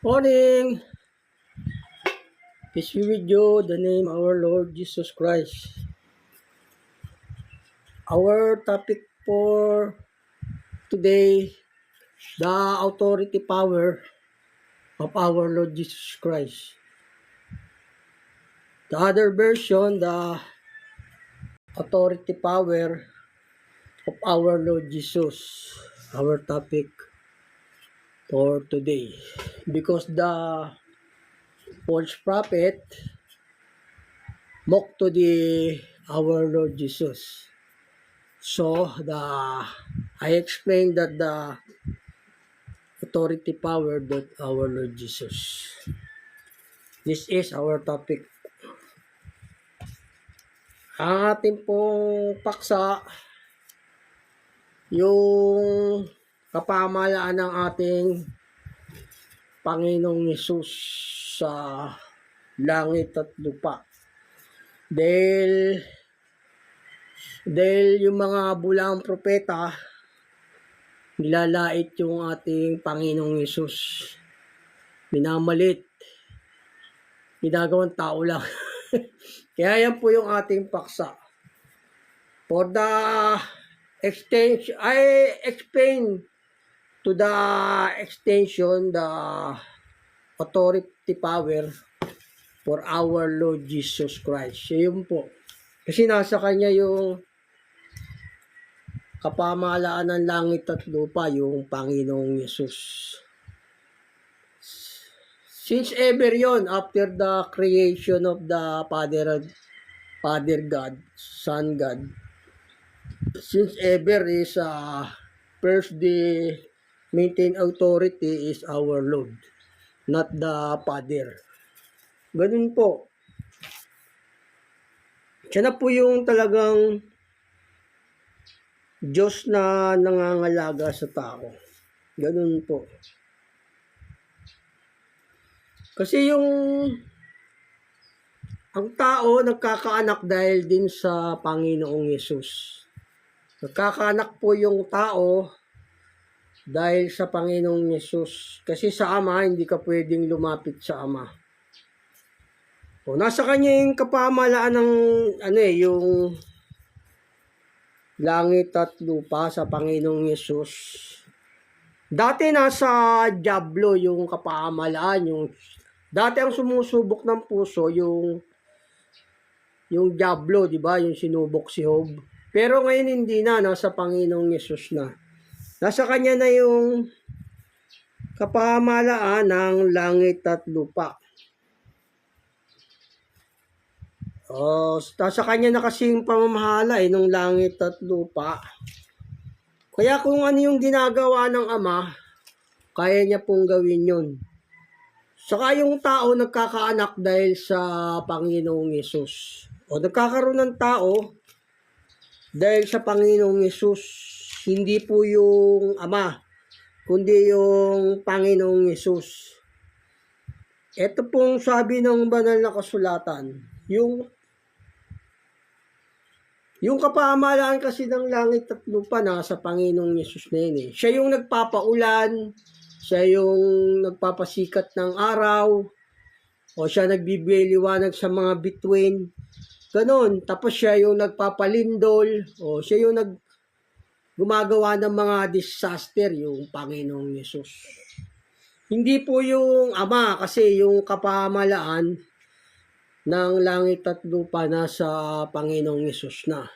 Morning! Peace be with you, the name of our Lord Jesus Christ. Our topic for today, the authority power of our Lord Jesus Christ. The other version, the authority power of our Lord Jesus. Our topic for today. Because the false prophet mocked to our Lord Jesus. So I explained that the authority power that our Lord Jesus. This is our topic. Ang ating pong paksa, yung kapamalaan ng ating Panginoong Hesus sa langit at lupa. Dahil yung mga bulang propeta, nilalait yung ating Panginoong Hesus. Minamalit. Ginagawang tao lang. Kaya yan po yung ating paksa. For the extension, I explain to the extension the authority power for our Lord Jesus Christ. So yun po. Kasi nasa kanya yung kapamahalaan ng langit at lupa, yung Panginoong Yesus. Since ever yon, after the creation of the Father God, Son God, since ever is first the maintain authority is our Lord, not the Father. Ganun po. Siya na po yung talagang Diyos na nangangalaga sa tao. Ganun po. Kasi ang tao nagkakaanak dahil din sa Panginoong Yesus. Nagkakaanak po yung tao dahil sa Panginoong Yesus. Kasi sa Ama, hindi ka pwedeng lumapit sa Ama. O, nasa kanya yung kapamahalaan ng yung langit at lupa sa Panginoong Yesus. Dati nasa Diablo yung kapamahalaan, dati ang sumusubok ng puso yung Diablo, di ba? Yung sinubok si Job. Pero ngayon hindi na, nasa Panginoong Yesus na. Nasa kanya na yung kapamahalaan ng langit at lupa. Nasa kanya na kasing pamamahala ng langit at lupa. Kaya kung ano yung ginagawa ng Ama, kaya niya pong gawin yun. Saka yung tao nagkakaanak dahil sa Panginoong Yesus. O nagkakaroon ng tao dahil sa Panginoong Yesus. Hindi po yung Ama, kundi yung Panginoong Yesus. Ito pong sabi ng banal na kasulatan, yung kapamahalaan kasi ng langit at lupa nasa Panginoong Yesus na yun. Siya yung nagpapaulan, siya yung nagpapasikat ng araw, o siya nagbibigay liwanag sa mga bituin. Ganon. Tapos siya yung nagpapalindol, o siya yung gumagawa ng mga disaster, yung Panginoong Yesus. Hindi po yung Ama, kasi yung kapamahalaan ng langit at lupa nasa Panginoong Yesus na.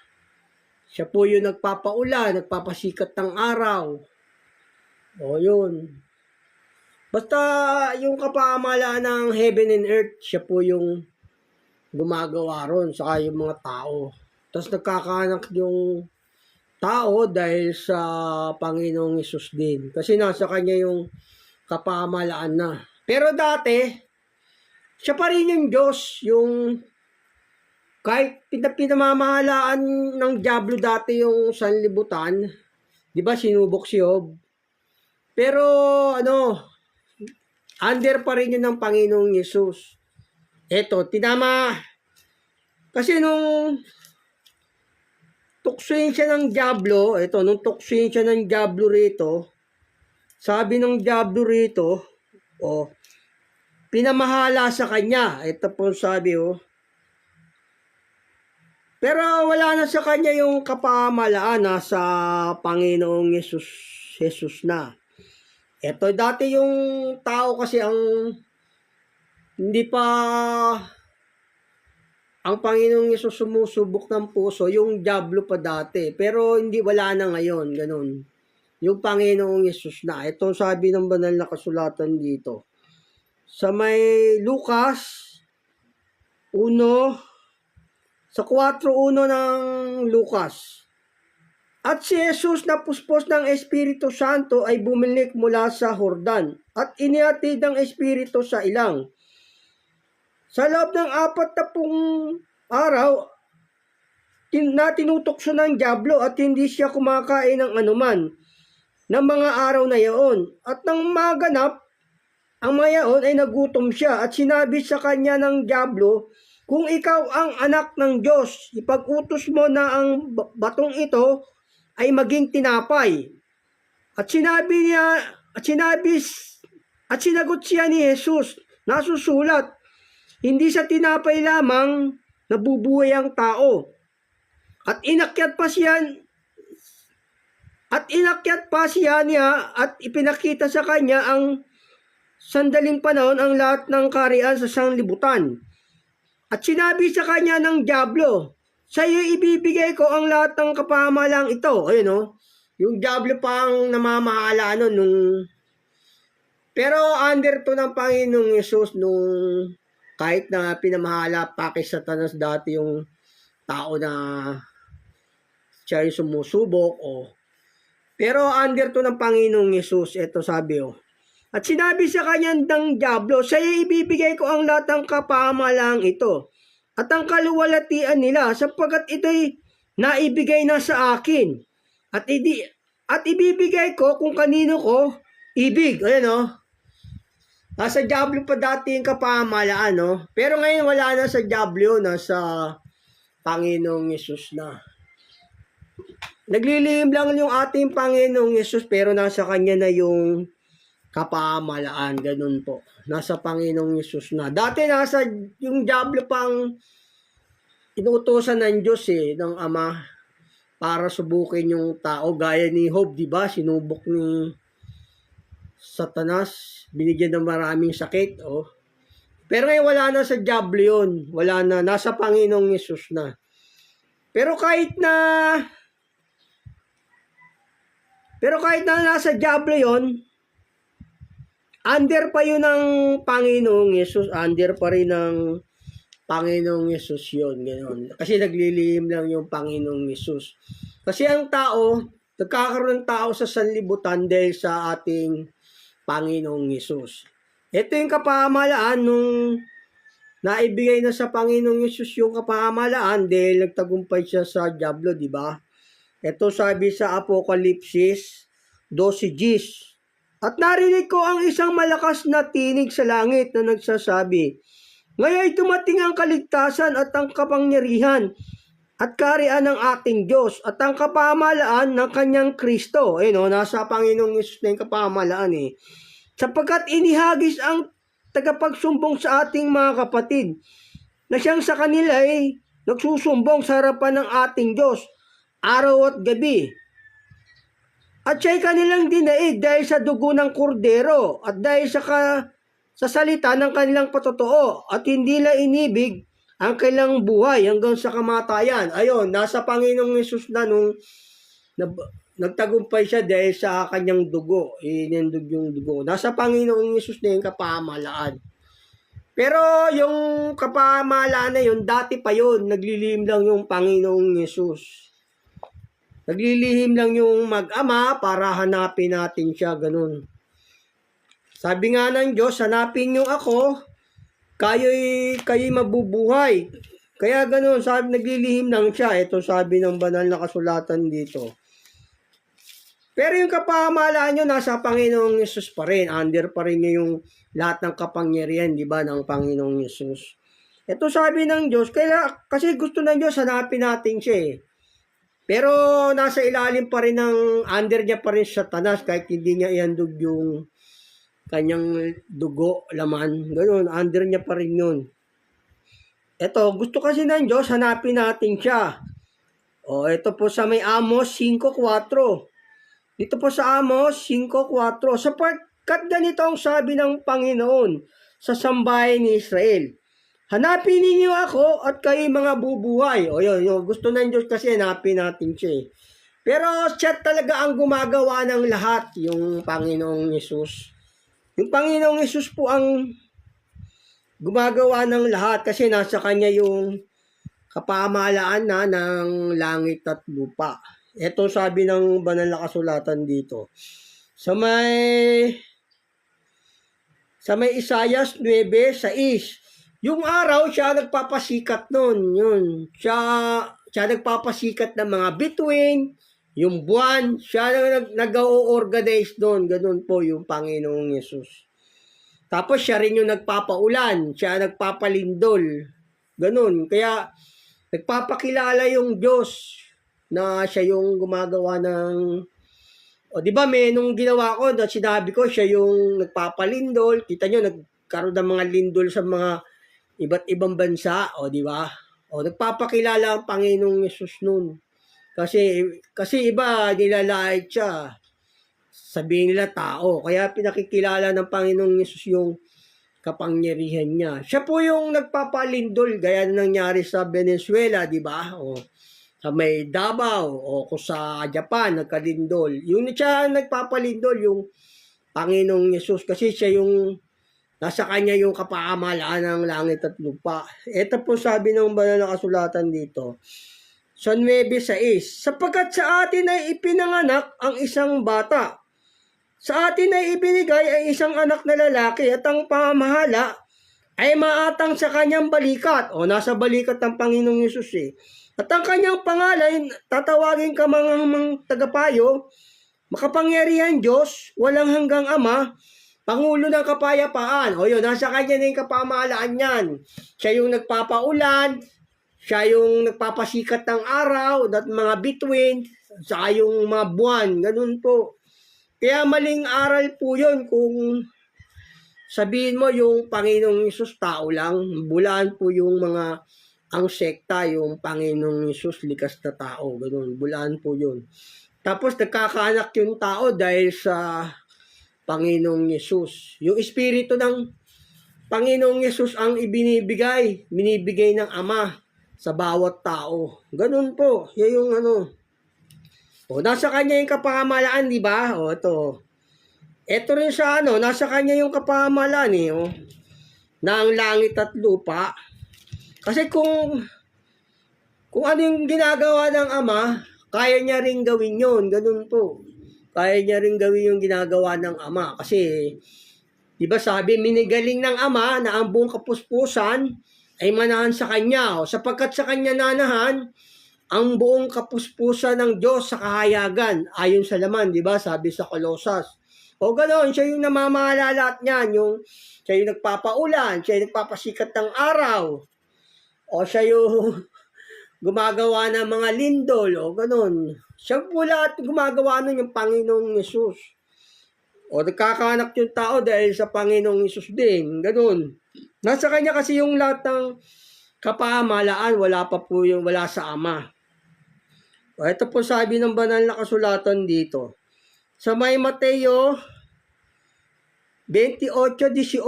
Siya po yung nagpapaulan, nagpapasikat ng araw. O yun. Basta yung kapamahalaan ng heaven and earth, siya po yung gumagawa ron, saka yung mga tao. Tapos nagkakaanak yung tao dahil sa Panginoong Yesus din. Kasi nasa kanya yung kapamahalaan na. Pero dati, siya pa rin yung Diyos, yung kahit pinamamahalaan ng Diablo dati yung sanlibutan, di ba sinubok si Job? Pero under pa rin yun ng Panginoong Yesus. Eto, tinama. Kasi nung tuksuin siya ng Diablo, nung tuksuin siya ng Diablo rito, sabi ng Diablo rito, pinamahala sa kanya. Ito po sabi, pero wala na sa kanya yung kapamahalaan, nasa Panginoong Jesus na. Ito dati yung tao kasi hindi pa ang Panginoong Yesus sumusubok ng puso, yung diablo pa dati. Pero wala na ngayon, ganun. Yung Panginoong Yesus na. Ito sabi ng banal na kasulatan dito. Sa may Lucas 1, sa 4:1 ng Lucas. At si Jesus na puspos ng Espiritu Santo ay bumalik mula sa Jordan at inihatid ng Espiritu sa ilang. Sa loob ng 40 araw, tinutokso ng diablo at hindi siya kumakain ng anuman ng mga araw na iyon. At nang maganap, ang mga iyon ay nagutom siya at sinabi sa kanya ng diablo, kung ikaw ang anak ng Diyos, ipag-utos mo na ang batong ito ay maging tinapay. At sinagot siya ni Jesus, nasusulat, hindi sa tinapay lamang nabubuhay ang tao. At inakyat pa siya niya at ipinakita sa kanya ang sandaling panahon ang lahat ng kaharian sa sanglibutan. At sinabi sa kanya ng diablo, sa iyo ibibigay ko ang lahat ng kapahamalang ito. Ayun yung diablo pang namamahala nung pero under to ng Panginoong Yesus nung kahit na pinamahala pa kay Satanas dati yung tao na siya yung sumusubok pero under to ng Panginoong Yesus, ito sabi At sinabi sa kanya ng diablo, sa iyo ibibigay ko ang lahat ng kapahamalang ito at ang kaluwalhatian nila sapagkat ito'y naibigay na sa akin at ibibigay ko kung kanino ko ibig. Ayan nasa diablo pa dati yung kapahamalaan pero ngayon wala na sa diablo, nasa Panginoong Yesus na. Naglilihim lang yung ating Panginoong Yesus pero nasa kanya na yung kapamahalaan, ganun po. Nasa Panginoong Yesus na. Dati nasa yung diablo pang inuutosan ng Diyos ng Ama para subukin yung tao. Gaya ni Job, di ba? Sinubok ni Satanas, binigyan ng maraming sakit. Pero ngayon wala na sa diablo yun. Wala na. Nasa Panginoong Yesus na. Pero kahit na nasa diablo yun, under pa yun ng Panginoong Yesus, under pa rin ng Panginoong Yesus yun, ganoon. Kasi naglilihim lang yung Panginoong Yesus. Kasi ang tao, nagkakaroon ng tao sa sanlibutan dahil sa ating Panginoong Yesus. Ito yung kapahamalaan nung naibigay na sa Panginoong Yesus yung kapahamalaan dahil nagtagumpay siya sa diablo, di ba? Ito sabi sa Apokalipsis 12:10. At narinig ko ang isang malakas na tinig sa langit na nagsasabi, ngayon dumating ang kaligtasan at ang kapangyarihan at kaharian ng ating Diyos at ang kapahamalaan ng kanyang Kristo. Nasa Panginoong Yesus na yung kapahamalaan Sapagkat inihagis ang tagapagsumbong sa ating mga kapatid na siyang sa kanila ay nagsusumbong sa harapan ng ating Diyos araw at gabi. At siya'y kanilang dinaig dahil sa dugo ng kordero at dahil sa salita ng kanilang patotoo at hindi nila inibig ang kanilang buhay hanggang sa kamatayan. Ayun, nasa Panginoong Yesus na nung nagtagumpay siya dahil sa kanyang dugo. Inendog yung dugo. Nasa Panginoong Yesus na yung kapahamalaan. Pero yung kapahamalaan na yun, dati pa yun, naglilihim lang yung Panginoong Yesus. Naglilihim lang yung mag-ama para hanapin natin siya, ganun. Sabi nga ng Diyos, hanapin niyo ako, kayo'y mabubuhay. Kaya ganun, sabi, naglilihim lang siya. Ito sabi ng banal na kasulatan dito. Pero yung kapahamalaan nyo, nasa Panginoong Yesus pa rin. Under pa rin niya yung lahat ng kapangyarihan, di ba, ng Panginoong Yesus. Ito sabi ng Diyos, kasi gusto ng Diyos, hanapin natin siya Pero nasa ilalim pa rin under niya pa rin Satanas kahit hindi niya ihandog yung kanyang dugo, laman. Ganun, under niya pa rin yun. Ito, gusto kasi ng Diyos, hanapin natin siya. O, ito po sa may Amos 5:4. Dito po sa Amos 5:4. Sapagkat ganito ang sabi ng Panginoon sa sambahay ni Israel. Hanapin ninyo ako at kayo mga bubuhay. O yun. Gusto ng Diyos kasi hanapin natin siya eh. Pero siya talaga ang gumagawa ng lahat, yung Panginoong Yesus. Yung Panginoong Yesus po ang gumagawa ng lahat kasi nasa Kanya yung kapamahalaan na ng langit at lupa. Ito sabi ng banal na kasulatan dito. Sa may Isaias 9:6, yung araw siya nagpapasikat noon. Yun. Siya nagpapasikat ng mga bituin, yung buwan, siya nag-o-organize doon. Ganun po yung Panginoong Yesus. Tapos siya rin yung nagpapaulan, siya nagpapalindol. Ganun. Kaya nagpapakilala yung Diyos na siya yung gumagawa ng... O di ba nung ginawa ko, sinabi ko siya yung nagpapalindol. Kita nyo, nagkaroon ng mga lindol sa mga iba't ibang bansa. O di ba? O nagpapakilala ang Panginoong Yesus nun. Kasi iba nilalait siya. Sabihin nila tao. Kaya pinakikilala ng Panginoong Yesus yung kapangyarihan niya. Siya po yung nagpapalindol gaya na nangyari sa Venezuela, di ba? O sa may Davao o kung sa Japan nagkalindol. Yung siya nagpapalindol yung Panginoong Yesus kasi siya yung nasa Kanya yung kapamahalaan ng langit at lupa. Ito po sabi ng banal na kasulatan dito. Sa 9:6, sapagkat sa atin ay ipinanganak ang isang bata. Sa atin ay ibinigay ay isang anak na lalaki at ang pamamahala ay maatang sa kanyang balikat. O nasa balikat ng Panginoong Yesus eh. At ang kanyang pangalan, tatawagin ka mga tagapayo, makapangyarihan Diyos, walang hanggang Ama, Pangulo ng kapayapaan. O yun, nasa kanya na yung kapamahalaan yan. Siya yung nagpapaulan, siya yung nagpapasikat ng araw, at mga bituin, saka yung mga buwan, ganun po. Kaya maling aral po yun kung sabihin mo yung Panginoong Yesus tao lang, bulaan po yung mga ang sekta, yung Panginoong Yesus likas na tao, ganun, bulaan po yun. Tapos nagkakaanak yung tao dahil sa Panginoong Yesus. Yung espiritu ng Panginoong Yesus ang binibigay ng Ama sa bawat tao. Ganun po, yan yung ano. O, nasa kanya yung kapamahalaan, di ba? O, ito. Ito rin sa nasa kanya yung kapamahalaan eh, o. Na ang langit at lupa. Kasi kung ano yung ginagawa ng Ama, kaya niya rin gawin yun. Ganun po. Kaya niya rin gawin yung ginagawa ng Ama. Kasi, di ba sabi, minigaling ng Ama na ang buong kapuspusan ay manahan sa Kanya. O, sapagkat sa Kanya nanahan, ang buong kapuspusan ng Diyos sa kahayagan, ayon sa laman, di ba? Sabi sa Kolosas. O ganoon, siya yung namamahala lahat niyan. Siya yung nagpapaulan, siya yung nagpapasikat ng araw. O siya yung gumagawa ng mga lindol, o ganoon. Siya po lahat gumagawa nun yung Panginoong Yesus. O nagkakanak yung tao dahil sa Panginoong Yesus din, ganoon. Nasa kanya kasi yung lahat ng kapamahalaan, wala sa Ama. O, ito po sabi ng banal na kasulatan dito. Sa may Mateo 28:18.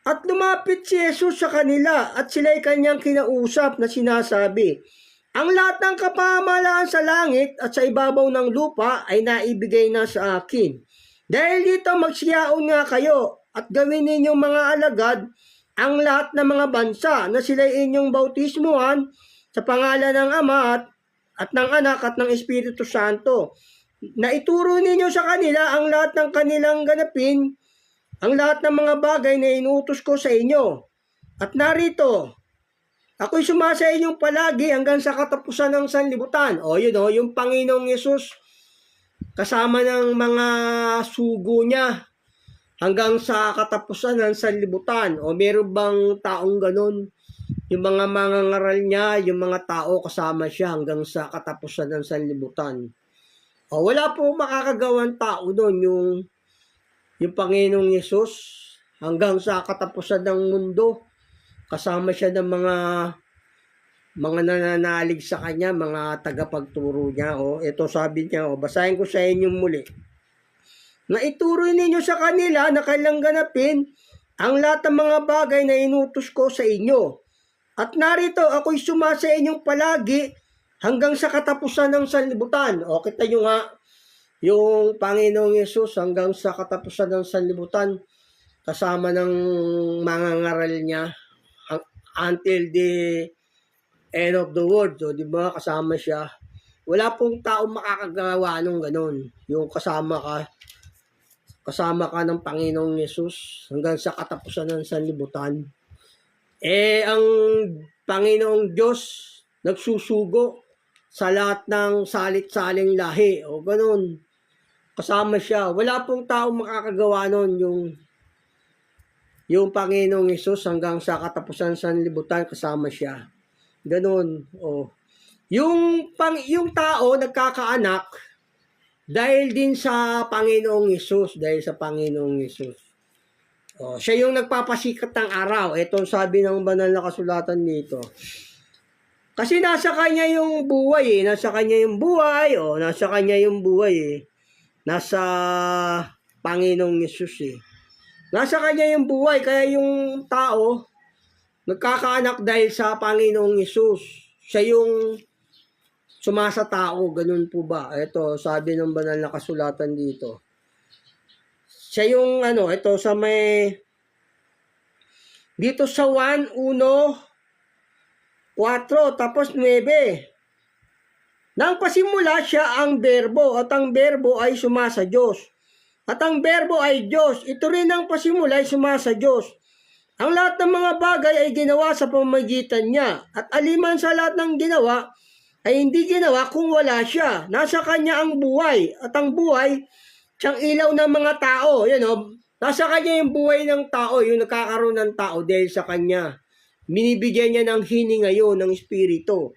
At lumapit si Jesus sa kanila at sila'y kanyang kinausap na sinasabi, ang lahat ng kapamahalaan sa langit at sa ibabaw ng lupa ay naibigay na sa akin. Dahil dito magsiyaon nga kayo at gawin ninyong mga alagad ang lahat ng mga bansa na sila'y inyong bautismuhan sa pangalan ng Ama at ng Anak at ng Espiritu Santo. Na ituro ninyo sa kanila ang lahat ng kanilang ganapin, ang lahat ng mga bagay na inuutos ko sa inyo. At narito, ako'y sumasa inyong palagi hanggang sa katapusan ng sanlibutan. O yun yung Panginoong Yesus kasama ng mga sugo niya hanggang sa katapusan ng sanlibutan. O meron bang taong ganun? Yung mga mangangaral niya, yung mga tao kasama siya hanggang sa katapusan ng sanlibutan. O wala po makakagawang tao doon yung Panginoong Yesus hanggang sa katapusan ng mundo. Kasama siya ng mga nananalig sa kanya, mga tagapagturo niya. Ito sabi niya, basahin ko sa inyo muli. Na ituro ninyo sa kanila na kailang ganapin ang lahat ng mga bagay na inutos ko sa inyo. At narito ako'y sumasa inyong palagi hanggang sa katapusan ng sanlibutan. Kita nyo nga, yung Panginoong Yesus hanggang sa katapusan ng sanlibutan, kasama ng mga ngaral niya until the end of the world. Di ba? Kasama siya. Wala pong tao makakagawa nung ganun. Yung kasama ka ng Panginoong Yesus hanggang sa katapusan ng sanlibutan. Ang Panginoong Diyos nagsusugo sa lahat ng salit-saling lahi. Ganun. Kasama siya. Wala pong tao makakagawa nun yung Panginoong Yesus hanggang sa katapusan sa sanlibutan, kasama siya. Ganun. Yung tao nagkakaanak dahil din sa Panginoong Yesus, siya yung nagpapasikat ng araw. Ito sabi ng banal na kasulatan dito. Kasi nasa kanya yung buhay Nasa kanya yung buhay Nasa Panginoong Yesus Nasa kanya yung buhay, kaya yung tao nagkakaanak dahil sa Panginoong Yesus. Siya yung sumasa tao, ganun po ba? Ito, sabi ng banal na kasulatan dito. Siya yung ito sa dito sa 1:1, 4, tapos 9. Nang pasimula siya ang berbo, at ang berbo ay sumasa Diyos. At ang berbo ay Diyos. Ito rin ang pasimula ay sumasa Diyos. Ang lahat ng mga bagay ay ginawa sa pamamagitan niya. At aliman sa lahat ng ginawa, ay hindi ginawa kung wala siya. Nasa kanya ang buhay. At ang buhay, siyang ilaw ng mga tao. Nasa kanya yung buhay ng tao, yung nakakaroon ng tao dahil sa kanya. Binibigyan niya ng hininga yun, ng Espiritu.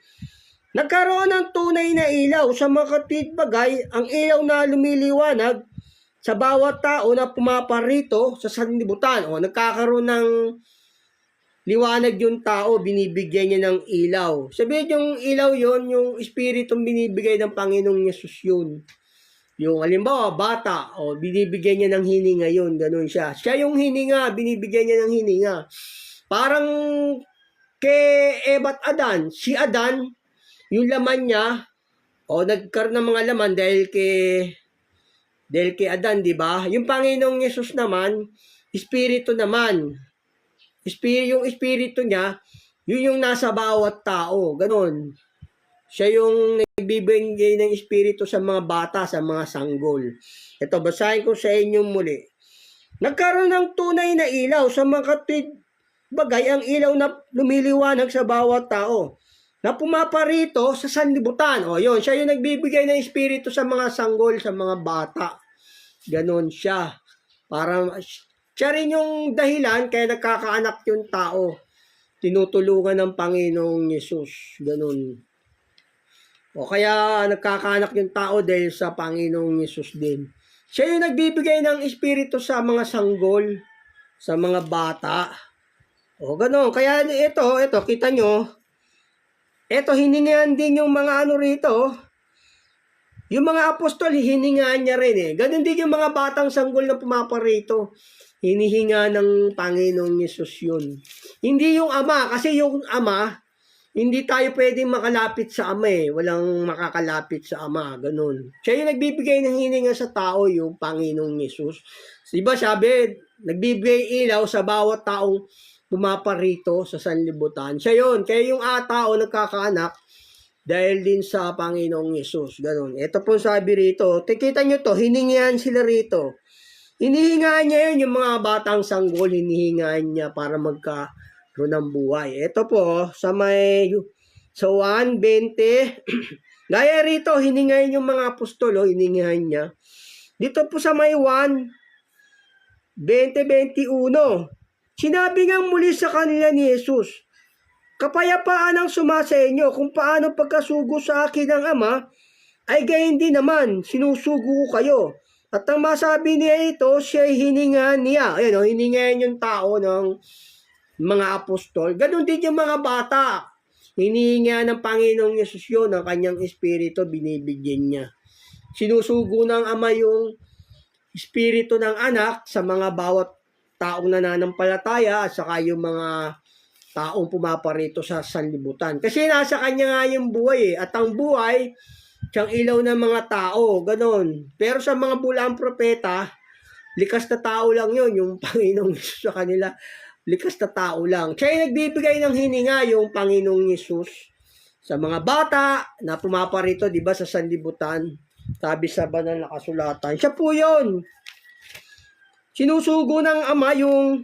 Nagkaroon ng tunay na ilaw sa mga bagay, ang ilaw na lumiliwanag sa bawat tao na pumaparito sa sanlibutan. Nagkakaroon ng liwanag yung tao, binibigyan niya ng ilaw. Sabihin yung ilaw yon, yung Espiritong binibigay ng Panginoong Yesus yun. Yung halimbawa, bata, binibigyan niya ng hininga yun, ganun siya. Siya yung hininga, binibigyan niya ng hininga. Parang kay Eva at Adan, si Adan, yung laman niya, nagkaroon ng mga laman dahil kay Adan, di ba? Yung Panginoong Yesus naman, Espiritu naman. Yung Espiritu niya, yun yung nasa bawat tao. Ganon. Siya yung nagbibigay ng Espiritu sa mga bata, sa mga sanggol. Ito, basahin ko sa inyo muli. Nagkaroon ng tunay na ilaw sa mga bagay, ang ilaw na lumiliwanag sa bawat tao na pumaparito sa sanlibutan. Yun, siya yung nagbibigay ng Espiritu sa mga sanggol, sa mga bata. Ganon siya. Siya rin yung dahilan kaya nagkakaanak yung tao. Tinutulungan ng Panginoong Yesus. Ganon. Kaya nagkakaanak yung tao dahil sa Panginoong Yesus din. Siya yung nagbibigay ng Espiritu sa mga sanggol, sa mga bata. Ganon. Kaya ito, kita nyo, ito, hiningaan din yung mga rito. Yung mga apostol, hiningaan niya rin Ganon din yung mga batang sanggol na pumaparito. Hinihinga ng Panginoong Yesus yun. Hindi yung Ama, kasi yung Ama, hindi tayo pwedeng makalapit sa Ama Walang makakalapit sa Ama, ganon. Siya yung nagbibigay ng hininga sa tao, yung Panginoong Yesus. Diba sabi, nagbibigay ilaw sa bawat taong pumaparito sa sanlibutan. Siya yun. Kaya yung tao nagkakaanak dahil din sa Panginoong Yesus. Ganon. Ito po sabi rito. Kita nyo to, hiningaan sila rito. Hinihingaan niya yun, yung mga batang sanggol, hinihingaan niya para magkaroon ng buhay. Ito po, sa 1:20, gaya rito, hiningayin yung mga apostol, hiningayin niya. Dito po sa may 1:20-21, sinabi nga muli sa kanila ni Jesus, kapayapaan ang sumasa inyo, kung paano pagkasugo sa akin ng Ama, ay gayon din naman, sinusugo ko kayo. At ang masabi niya ito, siya hininga niya. Ayan o, hininga yung tao ng mga apostol. Ganon din yung mga bata. Hinihinga ng Panginoong Yesus yun, ang kanyang espiritu, binibigyan niya. Sinusugo ng Ama yung espiritu ng anak sa mga bawat taong nananampalataya at saka yung mga taong pumaparito sa sanlibutan. Kasi nasa kanya nga yung buhay at ang buhay, siyang ilaw ng mga tao, ganon. Pero sa mga bulaang propeta, likas na tao lang yun, yung Panginoong Yesus sa kanila, likas na tao lang. Siya yung nagbibigay ng hininga, yung Panginoong Yesus, sa mga bata na pumaparito, di ba, sa sanlibutan. Sabi sa banal na kasulatan. Siya po yun. Sinusugo ng Ama yung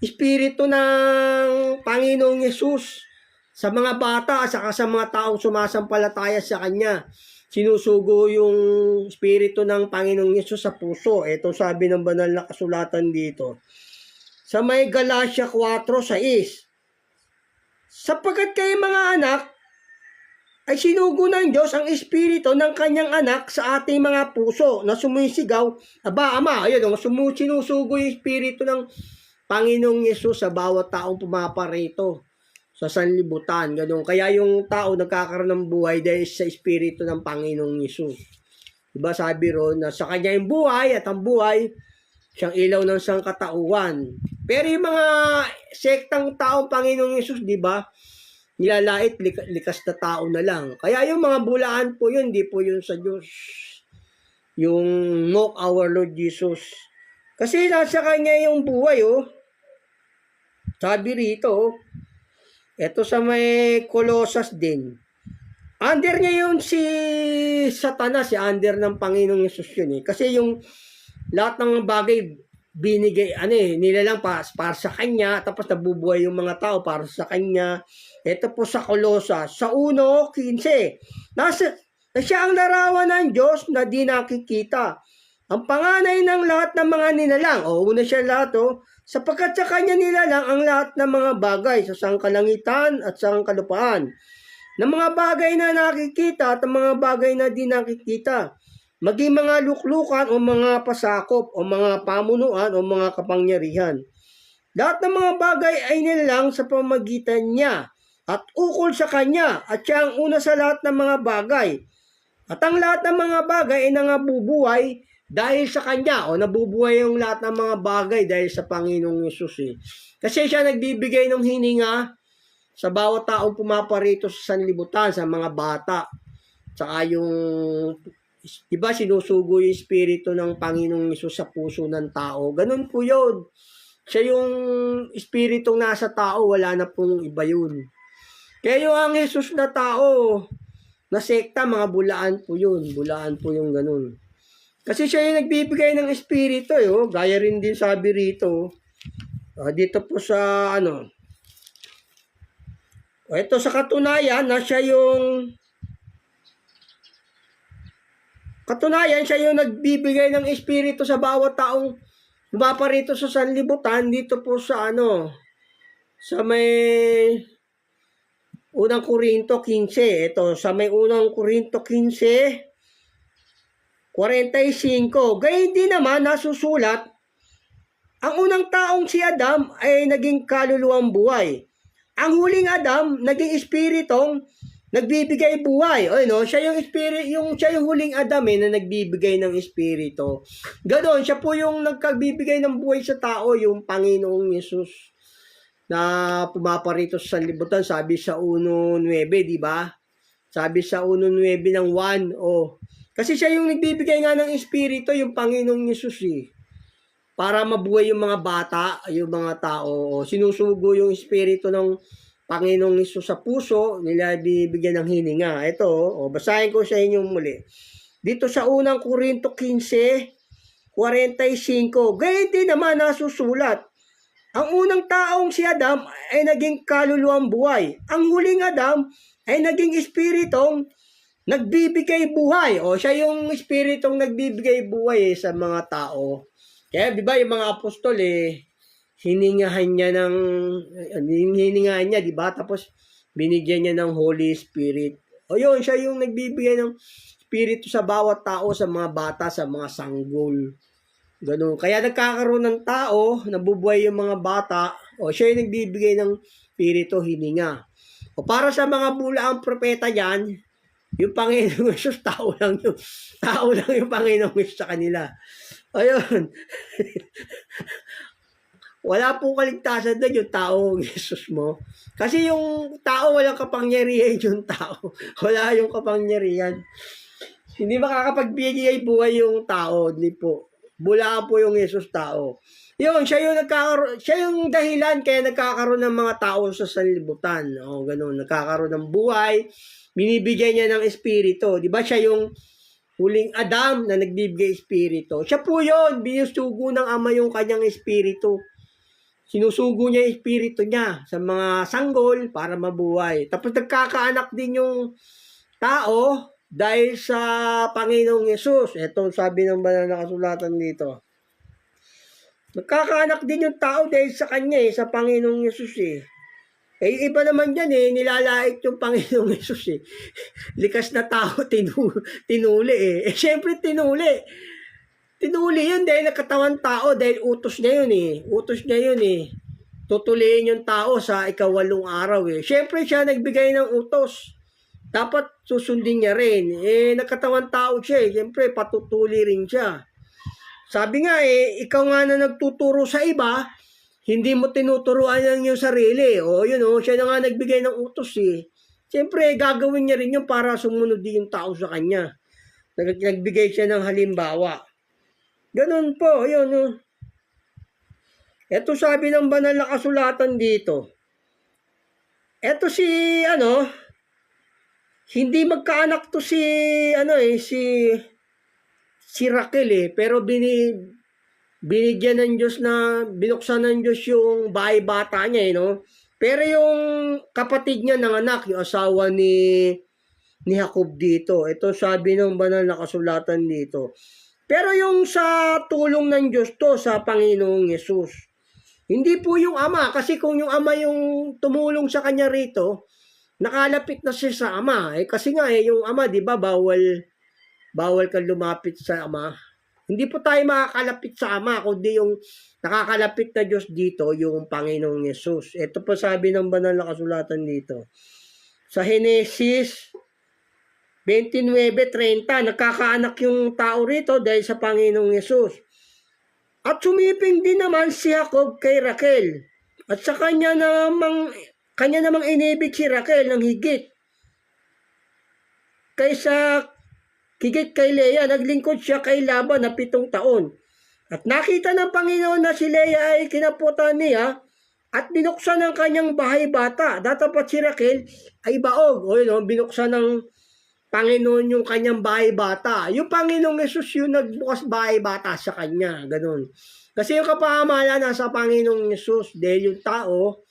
espiritu ng Panginoong Yesus sa mga bata at saka sa mga taong sumasampalataya sa Kanya. Sinusugo yung espiritu ng Panginoong Yesus sa puso. Ito sabi ng banal na kasulatan dito. Sa may Galatia 4:6. Sapagkat kayo mga anak, ay sinugo ng Diyos ang espiritu ng kanyang anak sa ating mga puso na sumisigaw, Aba, Ama, ayun, sinusugo yung espiritu ng Panginoong Yesus sa bawat taong pumaparito sa sanlibutan. Ganun. Kaya yung tao nagkakaroon ng buhay dahil sa espiritu ng Panginoong Yesus. Diba sabi ron na sa kanya yung buhay at ang buhay, siyang ilaw ng sangkatauhan. Pero yung mga sektang taong Panginoong Yesus, di ba? Nilalait, likas na tao na lang. Kaya yung mga bulaan po yun, di po yun sa Diyos. Yung mock our Lord Jesus. Kasi nasa kanya yung buhay, oh. Sabi rito, eto sa may Colossus din. Under niya yun si Satanas, si under ng Panginoong Yesus yun, eh. Kasi yung lahat ng bagay binigay, nilalang para sa kanya, tapos nabubuhay yung mga tao para sa kanya. Ito po sa Colossus, sa 1:15. Na siya ang larawan ng Diyos na di nakikita. Ang panganay ng lahat ng mga nilalang. Una siya lahat, sapagkat sa kanya nilalang ang lahat ng mga bagay sa sangkalangitan at sangkalupaan. Ng mga bagay na nakikita at mga bagay na di nakikita. Maging mga luklukan o mga pasakop o mga pamunuan o mga kapangyarihan. Lahat ng mga bagay ay nilalang sa pamagitan niya at ukol sa kanya at siya ang una sa lahat ng mga bagay. At ang lahat ng mga bagay ay nangabubuhay dahil sa kanya o nabubuhay yung lahat ng mga bagay dahil sa Panginoong Yesus. Kasi siya nagbibigay ng hininga sa bawat taong pumaparito sa sanlibutan, sa mga bata. Tsaka yung diba sinusugo yung espiritu ng Panginoong Yesus sa puso ng tao. Ganun po yun. Siya yung espiritong nasa tao, wala na pong iba yun. Kaya yung ang Jesus na tao, na sekta, mga bulaan po yun. Bulaan po yung ganun. Kasi siya yung nagbibigay ng espiritu, gaya rin din sabi rito. Dito po sa ito sa katunayan na siya yung nagbibigay ng espiritu sa bawat taong pumaparito sa sanlibutan. Dito po sa sa may unang Korinto 15. Ito, sa may unang Korinto 15:45. Gayun din naman nasusulat, ang unang taong si Adam ay naging kaluluwang buhay. Ang huling Adam, naging espiritong nagbibigay buhay. Siya yung siya yung huling Adam na nagbibigay ng espiritu. Ganon, siya po yung nagkagbibigay ng buhay sa tao, yung Panginoong Yesus na pumaparito sa sanlibutan. Sabi sa 1:9, di ba? Sabi sa 1:9 ng 1, kasi siya yung nagbibigay nga ng espiritu, yung Panginoong Yesus para mabuhay yung mga bata, yung mga tao. Sinusugo yung espiritu ng Panginoong Hesus sa puso, nila bibigyan ng hininga. Ito, basahin ko sa inyo muli. Dito sa unang Korinto 15:45, gayon din naman nasusulat, ang unang taong si Adam ay naging kaluluwang buhay. Ang huling Adam ay naging espiritong nagbibigay buhay. Siya yung espiritong nagbibigay buhay sa mga tao. Kaya, di ba, yung mga apostol, hiningahan niya, di ba? Tapos, binigyan niya ng Holy Spirit. Yun, siya yung nagbibigay ng espiritu sa bawat tao, sa mga bata, sa mga sanggol. Ganun. Kaya nagkakaroon ng tao, nabubuhay yung mga bata, o siya yung nagbibigay ng espiritu, hininga. O para sa mga bulaang propeta dyan, yung Panginoong Yesus, tao lang yung Panginoong Yesus sa kanila. Ayun. Wala pong kaligtasan doon yung taong Yesus mo. Kasi yung tao, walang kapangyarihan yung tao. Wala yung kapangyarihan. Hindi makakapagbigay buhay yung tao. Hindi po. Bula po yung Yesus tao. Yun, siya yung dahilan kaya nagkakaroon ng mga tao sa sanlibutan. O, ganun. Nagkakaroon ng buhay. Binibigyan niya ng espiritu. Di ba siya yung huling Adam na nagbibigay espiritu? Siya po yun. Binusugo ng Ama yung kanyang espiritu. Sinusugo niya yung espiritu niya sa mga sanggol para mabuhay. Tapos nagkakaanak din yung tao dahil sa Panginoong Yesus. Ito sabi ng banal na kasulatan dito. Nagkakaanak din yung tao dahil sa kanya sa Panginoong Yesus Eh, iba naman dyan nilalait yung Panginoong Yesus Likas na tao, tinuli syempre tinuli. Tinuli yun dahil nakatawan tao, dahil utos niya yun Utos niya yun Tutuliin yung tao sa ikawalong araw Syempre siya nagbigay ng utos. Dapat susundin niya rin. Nakatawan tao siya Syempre patutuli rin siya. Sabi nga ikaw nga na nagtuturo sa iba, hindi mo tinuturuan ng iyong sarili. Siya na nga nagbigay ng utos Syempre gagawin niya rin yun para sumunod din yung tao sa kanya. Nagbigay siya ng halimbawa. Ganun po, yun. Ito sabi ng banal na kasulatan dito. Ito hindi magkaanak to si Raquel pero binigyan ng Diyos binuksan ng Diyos yung bahay bata niya Pero yung kapatid niya ng anak, yung asawa ni Jacob dito. Ito sabi ng banal na kasulatan dito. Pero yung sa tulong ng Diyos to sa Panginoong Yesus. Hindi po yung ama. Kasi kung yung ama yung tumulong sa kanya rito, nakalapit na siya sa ama. Kasi nga yung ama, di ba, bawal ka lumapit sa ama. Hindi po tayo makakalapit sa ama, kundi yung nakakalapit na Diyos dito, yung Panginoong Yesus. Ito po sabi ng banal na kasulatan dito. Sa Genesis 29:30, nakakaanak yung tao rito dahil sa Panginoong Yesus. At sumiping din naman si Jacob kay Raquel. At sa kanya namang inibig si Raquel ng higit kay Leah. Naglingkod siya kay Laban na 7 taon. At nakita ng Panginoon na si Leah ay kinaputan niya at binuksan ng kanyang bahay bata. Datapat si Raquel ay baog. Binuksan ng Panginoon yung kanyang bahay bata. Yung Panginoong Yesus yung nagbukas bahay bata sa kanya. Ganun. Kasi yung kapamahalan nasa Panginoong Yesus dahil yung tao,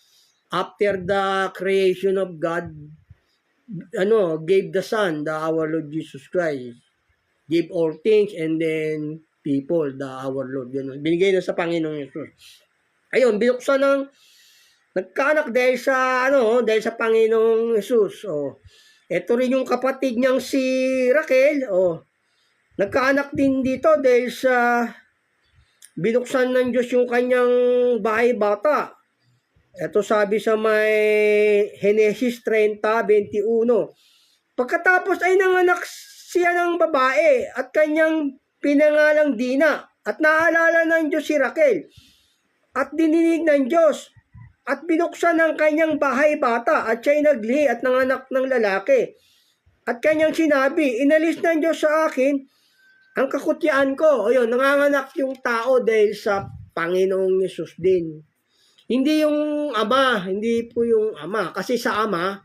after the creation of God, gave the Son, our Lord Jesus Christ. Gave all things and then people, our Lord. Ganun. Binigay na sa Panginoong Yesus. Ayun, binuksan nagkaanak dahil sa Panginoong Yesus. Ito rin yung kapatid niyang si Raquel. Nagkaanak din dito dahil sa binuksan ng Diyos yung kanyang bahay bata. Ito sabi sa may Genesis 30:21. Pagkatapos ay nanganak siya ng babae at kanyang pinangalang Dina. At naalala ng Diyos si Raquel. At dininig ng Diyos. At binuksan ng kanyang bahay bata at siya'y naglihi at nanganak ng lalaki. At kanyang sinabi, inalis ng Diyos sa akin ang kakutyaan ko. Nanganganak yung tao dahil sa Panginoong Yesus din. Hindi yung ama, hindi po yung ama. Kasi sa ama,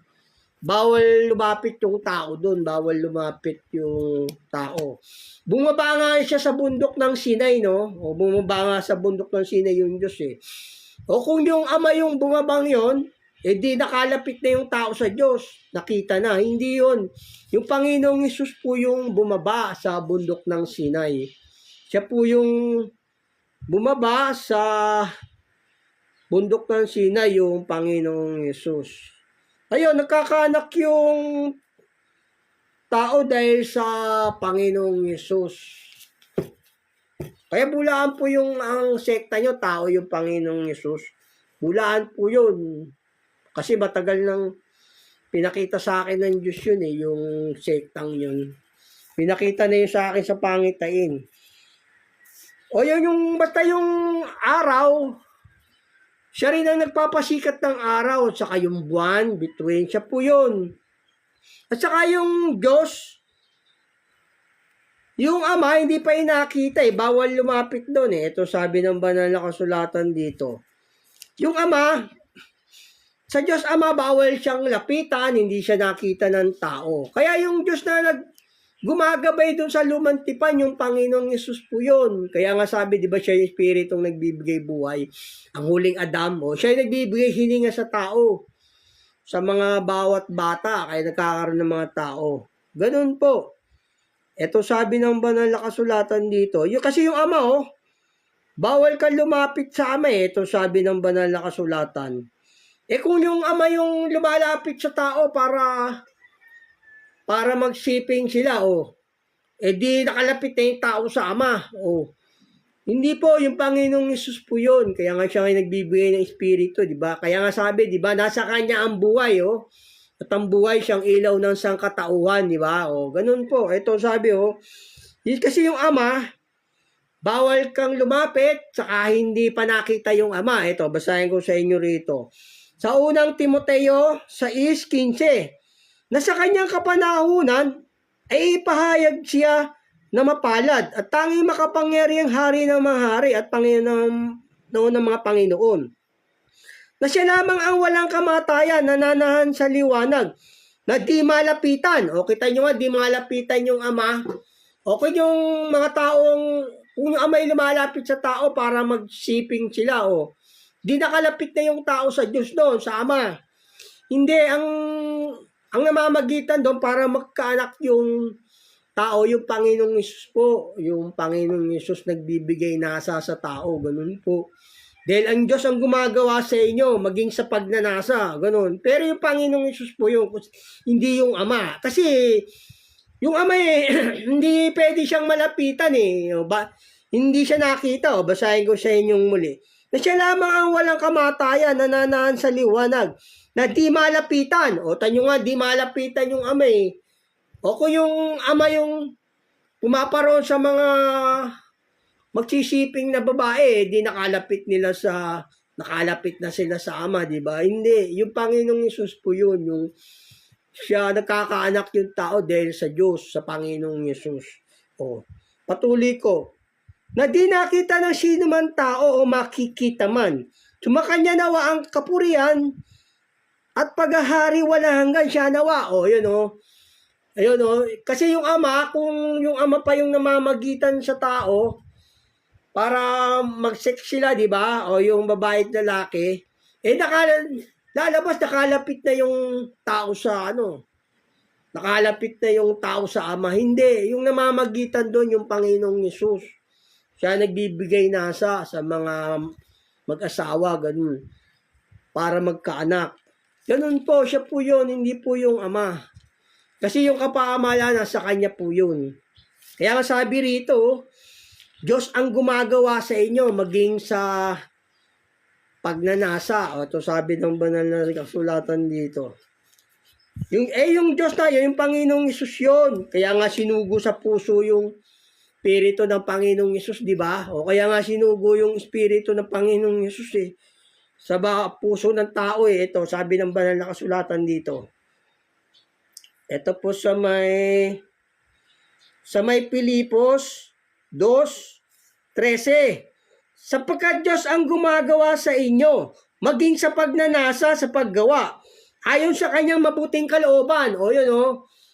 bawal lumapit yung tao doon, bawal lumapit yung tao. Bumaba nga siya sa bundok ng Sinai, bumaba nga sa bundok ng Sinai yung Diyos kung yung ama yung bumabang yon, di nakalapit na yung tao sa Diyos. Nakita na. Hindi yon. Yung Panginoong Yesus po yung bumaba sa bundok ng Sinai. Siya po yung bumaba sa bundok ng Sinai, yung Panginoong Yesus. Ayun, nakakaanak yung tao dahil sa Panginoong Yesus. Kaya bulaan po yung ang sekta nyo, tao yung Panginoong Yesus. Bulaan po yun. Kasi matagal nang pinakita sa akin ng Diyos yun yung sektang yun. Pinakita na yun sa akin sa pangitain. O yun yung, basta yung araw, siya rin ang nagpapasikat ng araw, at saka yung buwan, between, siya po yun. At saka yung Diyos, yung Ama, hindi pa inakita bawal lumapit doon Ito sabi ng banal na kasulatan dito. Yung Ama, sa Diyos Ama, bawal siyang lapitan, hindi siya nakita ng tao. Kaya yung Diyos na gumagabay doon sa lumang tipan, yung Panginoong Yesus po yun. Kaya nga sabi, di ba siya yung Espiritong nagbibigay buhay. Ang huling Adam, siya yung nagbibigay hininga sa tao. Sa mga bawat bata, kaya nagkakaroon ng mga tao. Ganun po. Ito sabi ng banal na kasulatan dito. Kasi yung Ama, bawal kang lumapit sa Ama Ito sabi ng banal na kasulatan. Kung yung Ama yung lumalapit sa tao para magsiping sila, di nakalapit na yung tao sa Ama, Hindi po, yung Panginoong Yesus po yun. Kaya nga siya ay nagbibigay ng Espiritu, di ba? Kaya nga sabi, di ba, nasa Kanya ang buhay, At ang buhay siyang ilaw ng sangkatauhan, di ba? Ganun po. Ito sabi, kasi yung Ama, bawal kang lumapit, saka hindi pa nakita yung Ama. Ito, basahin ko sa inyo rito. Sa unang Timoteo 6:15, na sa kanyang kapanahunan ay ipahayag siya na mapalad at tanging makapangyarihang hari ng mga hari at Panginoon ng mga Panginoon. Na siya lamang ang walang kamatayan, nananahan sa liwanag, na di malapitan. Kita nyo nga, di malapitan yung Ama. Kung yung mga taong, kung yung Ama ay lumalapit sa tao para magsiping sila, di nakalapit na yung tao sa Diyos doon, sa Ama. Hindi, ang namamagitan doon para magkaanak yung tao, yung Panginoong Yesus po. Yung Panginoong Yesus nagbibigay nasa sa tao, ganun po. Dahil ang Diyos ang gumagawa sa inyo, maging sa pagnanasa, ganun. Pero yung Panginoong Yesus po yung, hindi yung Ama. Kasi, yung Ama hindi pwede siyang malapitan Hindi siya nakita, basahin ko sa inyong muli. Na siya lamang ang walang kamatayan, nananahan sa liwanag, na di malapitan. Tanyo nga, di malapitan yung Ama kung yung Ama yung pumaparoon sa mga magsisiping na babae, di nakalapit na sila sa Ama, di ba? Hindi, yung Panginoong Yesus po yun, yung siya nagkakaanak yung tao dahil sa Diyos, sa Panginoong Yesus. Patuloy ko, na di nakita ng sino man tao o makikita man. Sumakanya nawa ang kapurihan at paghahari wala hanggan siya nawa. Ayun kasi yung Ama, kung yung Ama pa yung namamagitan sa tao, para mag-sex sila, di ba? Yung babae at lalaki, nakalapit na yung tao sa nakalapit na yung tao sa Ama. Hindi, yung namamagitan doon, yung Panginoong Yesus. Siya nagbibigay nasa sa mga mag-asawa, ganun, para magkaanak. Ganun po, siya po yun, hindi po yung Ama. Kasi yung kapaamalan, nasa Kanya po yun. Kaya sabi rito, Diyos ang gumagawa sa inyo, maging sa pagnanasa. Ito sabi ng banal na kasulatan dito. Yung Diyos na yun, yung Panginoong Yesus yun. Kaya nga sinugo sa puso yung Espiritu ng Panginoong Yesus, di ba? Kaya nga sinugo yung Espiritu ng Panginoong Yesus sa puso ng tao Ito sabi ng banal na kasulatan dito. Ito po sa may Pilipos 2:13. Sapagkat Diyos ang gumagawa sa inyo, maging sa pagnanasa sa paggawa, ayon sa kanyang mabuting kalooban.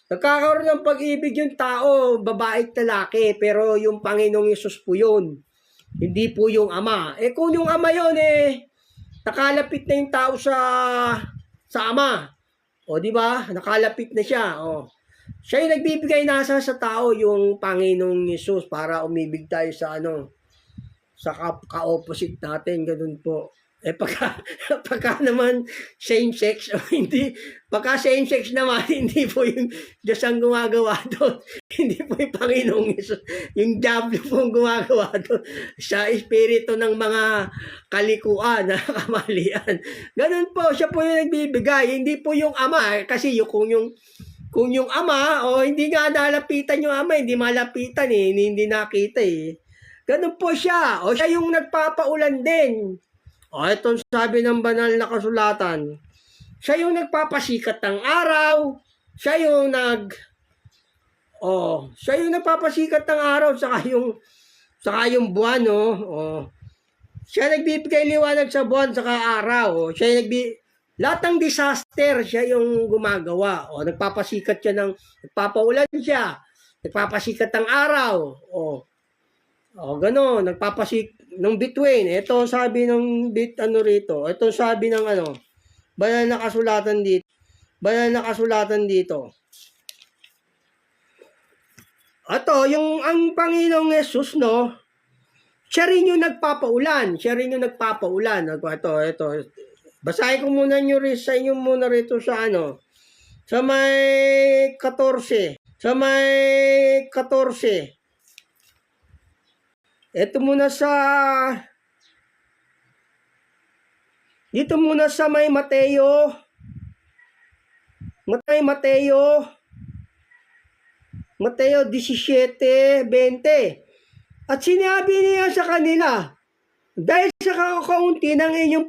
Nagkakaroon ng pag-ibig yung tao, babae at lalaki, pero yung Panginoong Yesus po yun. Hindi po yung Ama. Kung yung Ama yun, nakalapit na yung tao sa Ama. Di ba? Nakalapit na siya. Siya yung nagbibigay nasa sa tao, yung Panginoong Yesus, para umibig tayo sa sa ka-opposite natin, ganun po. Eh pagka naman same sex o hindi, pagka same sex naman, hindi po yung Diyos ang gumagawa doon. Hindi po yung Panginoong Hesus. Yung diablo po ang gumagawa doon. Sa espiritu ng mga kalikuan na kamalian. Ganun po, siya po yung nagbibigay. Hindi po yung ama. Kasi kung yung ama, o hindi nga nalapitan yung ama, hindi malapitan hindi nakita Ganun po siya. O siya yung nagpapaulan din. O itong sabi ng banal na kasulatan, siya yung nagpapasikat ng araw, siya yung nagpapasikat ng araw, saka yung buwan, siya nagbibigay liwanag sa buwan, saka araw, siya lahat ng disaster, siya yung gumagawa, nagpapasikat siya nagpapaulan siya, nagpapasikat ng araw, gano'n, nung between, ito sabi ng rito, ito sabi ng banal na kasulatan dito. Ito, ang Panginoong Yesus, siya rin yung nagpapaulan. Ito. Basahin ko muna sa inyo muna rito sa sa may 14. Ito muna dito muna sa may Mateo 17:20. At sinabi niya sa kanila, dahil sa kakaunti ng inyong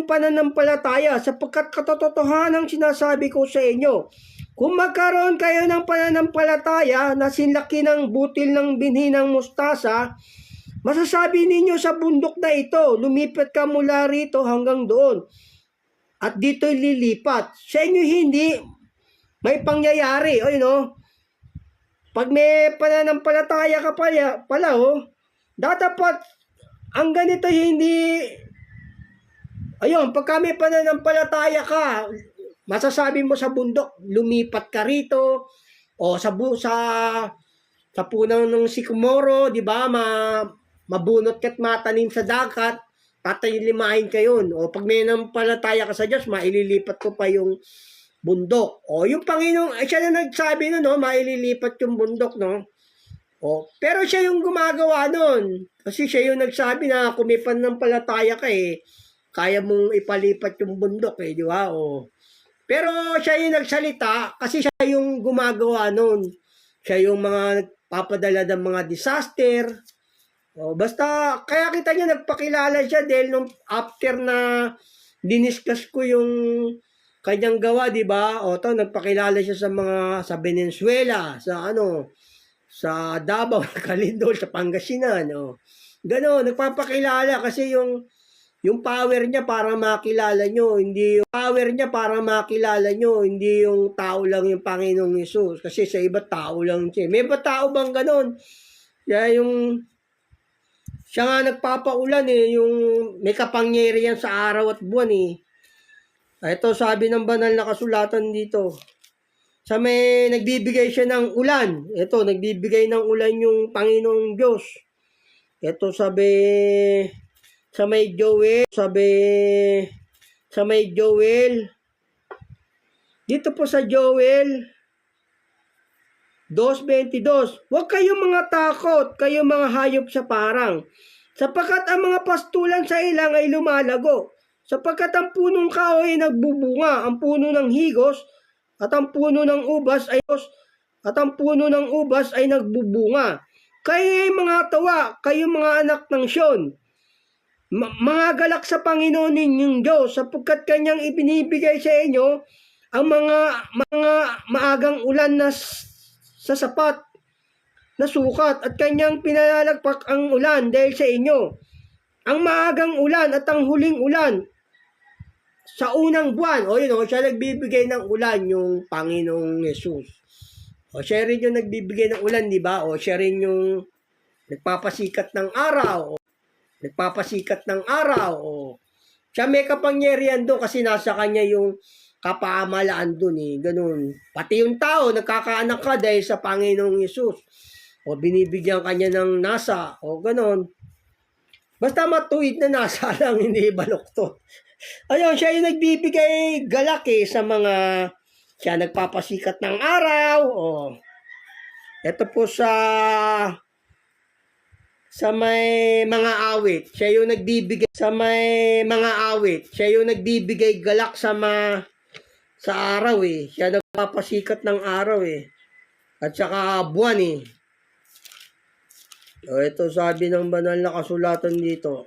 pananampalataya, sapagkat katotohanan ang sinasabi ko sa inyo, kung magkaroon kayo ng pananampalataya na sinlaki ng butil ng binhi ng mustasa, masasabi ninyo sa bundok na ito, lumipat ka mula rito hanggang doon. At dito'y lilipat. Sa inyo hindi, may pangyayari. Pag may pananampalataya ka pala, dapat ang ganito hindi, pagka may pananampalataya ka, masasabi mo sa bundok, lumipat ka rito, o sa puno ng sikomoro, di ba, mabunot ka't matanim sa dagat, pataylimahin kayo. O pag may nampalataya ka sa Diyos, maililipat ko pa yung bundok. O yung Panginoon, siya na nagsabi maililipat yung bundok, pero siya yung gumagawa nun. Kasi siya yung nagsabi na kung may pananampalataya ka kaya mong ipalipat yung bundok di ba? Pero siya yung nagsalita kasi siya yung gumagawa nun. Siya yung mga nagpapadala ng mga disaster. Basta, kaya kita niya nagpakilala siya dahil nung after na diniscuss ko yung kanyang gawa, di ba? Nagpakilala siya sa Venezuela, sa Davao, Calindol, sa Pangasinan. Gano'n, nagpapakilala kasi yung power niya para makilala nyo, hindi yung tao lang yung Panginoong Hesus. Kasi sa iba tao lang siya. May iba tao bang gano'n? Siya nga nagpapaulan yung may kapangyarihan sa araw at buwan Ito sabi ng banal na kasulatan dito. Sa may nagbibigay siya ng ulan. Ito, nagbibigay ng ulan yung Panginoong Diyos. Ito sabi sa may Joel. Dito po sa Joel 2:22. Huwag kayong mga takot, kayong mga hayop sa parang, sapagkat ang mga pastulan sa ilang ay lumalago, sapagkat ang punong kahoy ay nagbubunga, ang puno ng higos at ang puno ng ubas ay nagbubunga. Kayo ay mga tawa, kayong mga anak ng Siyon. Mga galak sa Panginoon ninyong Diyos, sapagkat kanyang ibinibigay sa inyo ang mga maagang ulan na sa sapat na sukat, at kanyang pinalalagpak ang ulan dahil sa inyo. Ang maagang ulan at ang huling ulan sa unang buwan. Siya nagbibigay ng ulan, yung Panginoong Yesus. Siya rin yung nagbibigay ng ulan, di ba? Siya rin yung nagpapasikat ng araw. Siya may kapangyarihan doon kasi nasa kanya yung kapamalaan doon ganun. Pati yung tao, nagkakaanak ka dahil sa Panginoong Yesus. Binibigyan kanya ng nasa, ganun. Basta matuwid na nasa lang, hindi baluktot. Ayun, siya yung nagbibigay galak sa mga, siya nagpapasikat ng araw. Ito po sa may mga awit. Siya yung nagbibigay sa may mga awit. Siya yung nagbibigay galak sa araw Siya nagpapasikat ng araw At saka buwan ito sabi ng banal na kasulatan dito.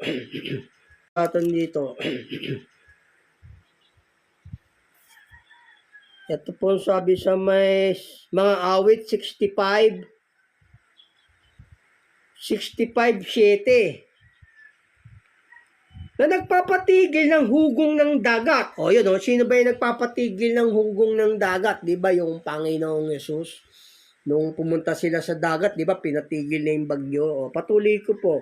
Kasulatan dito. Ito po sabi sa may mga awit 65 65:7 na nagpapatigil ng hugong ng dagat. Yun sino ba yung nagpapatigil ng hugong ng dagat? Di ba yung Panginoong Yesus? Nung pumunta sila sa dagat, di ba pinatigil na yung bagyo? Patuloy ko po.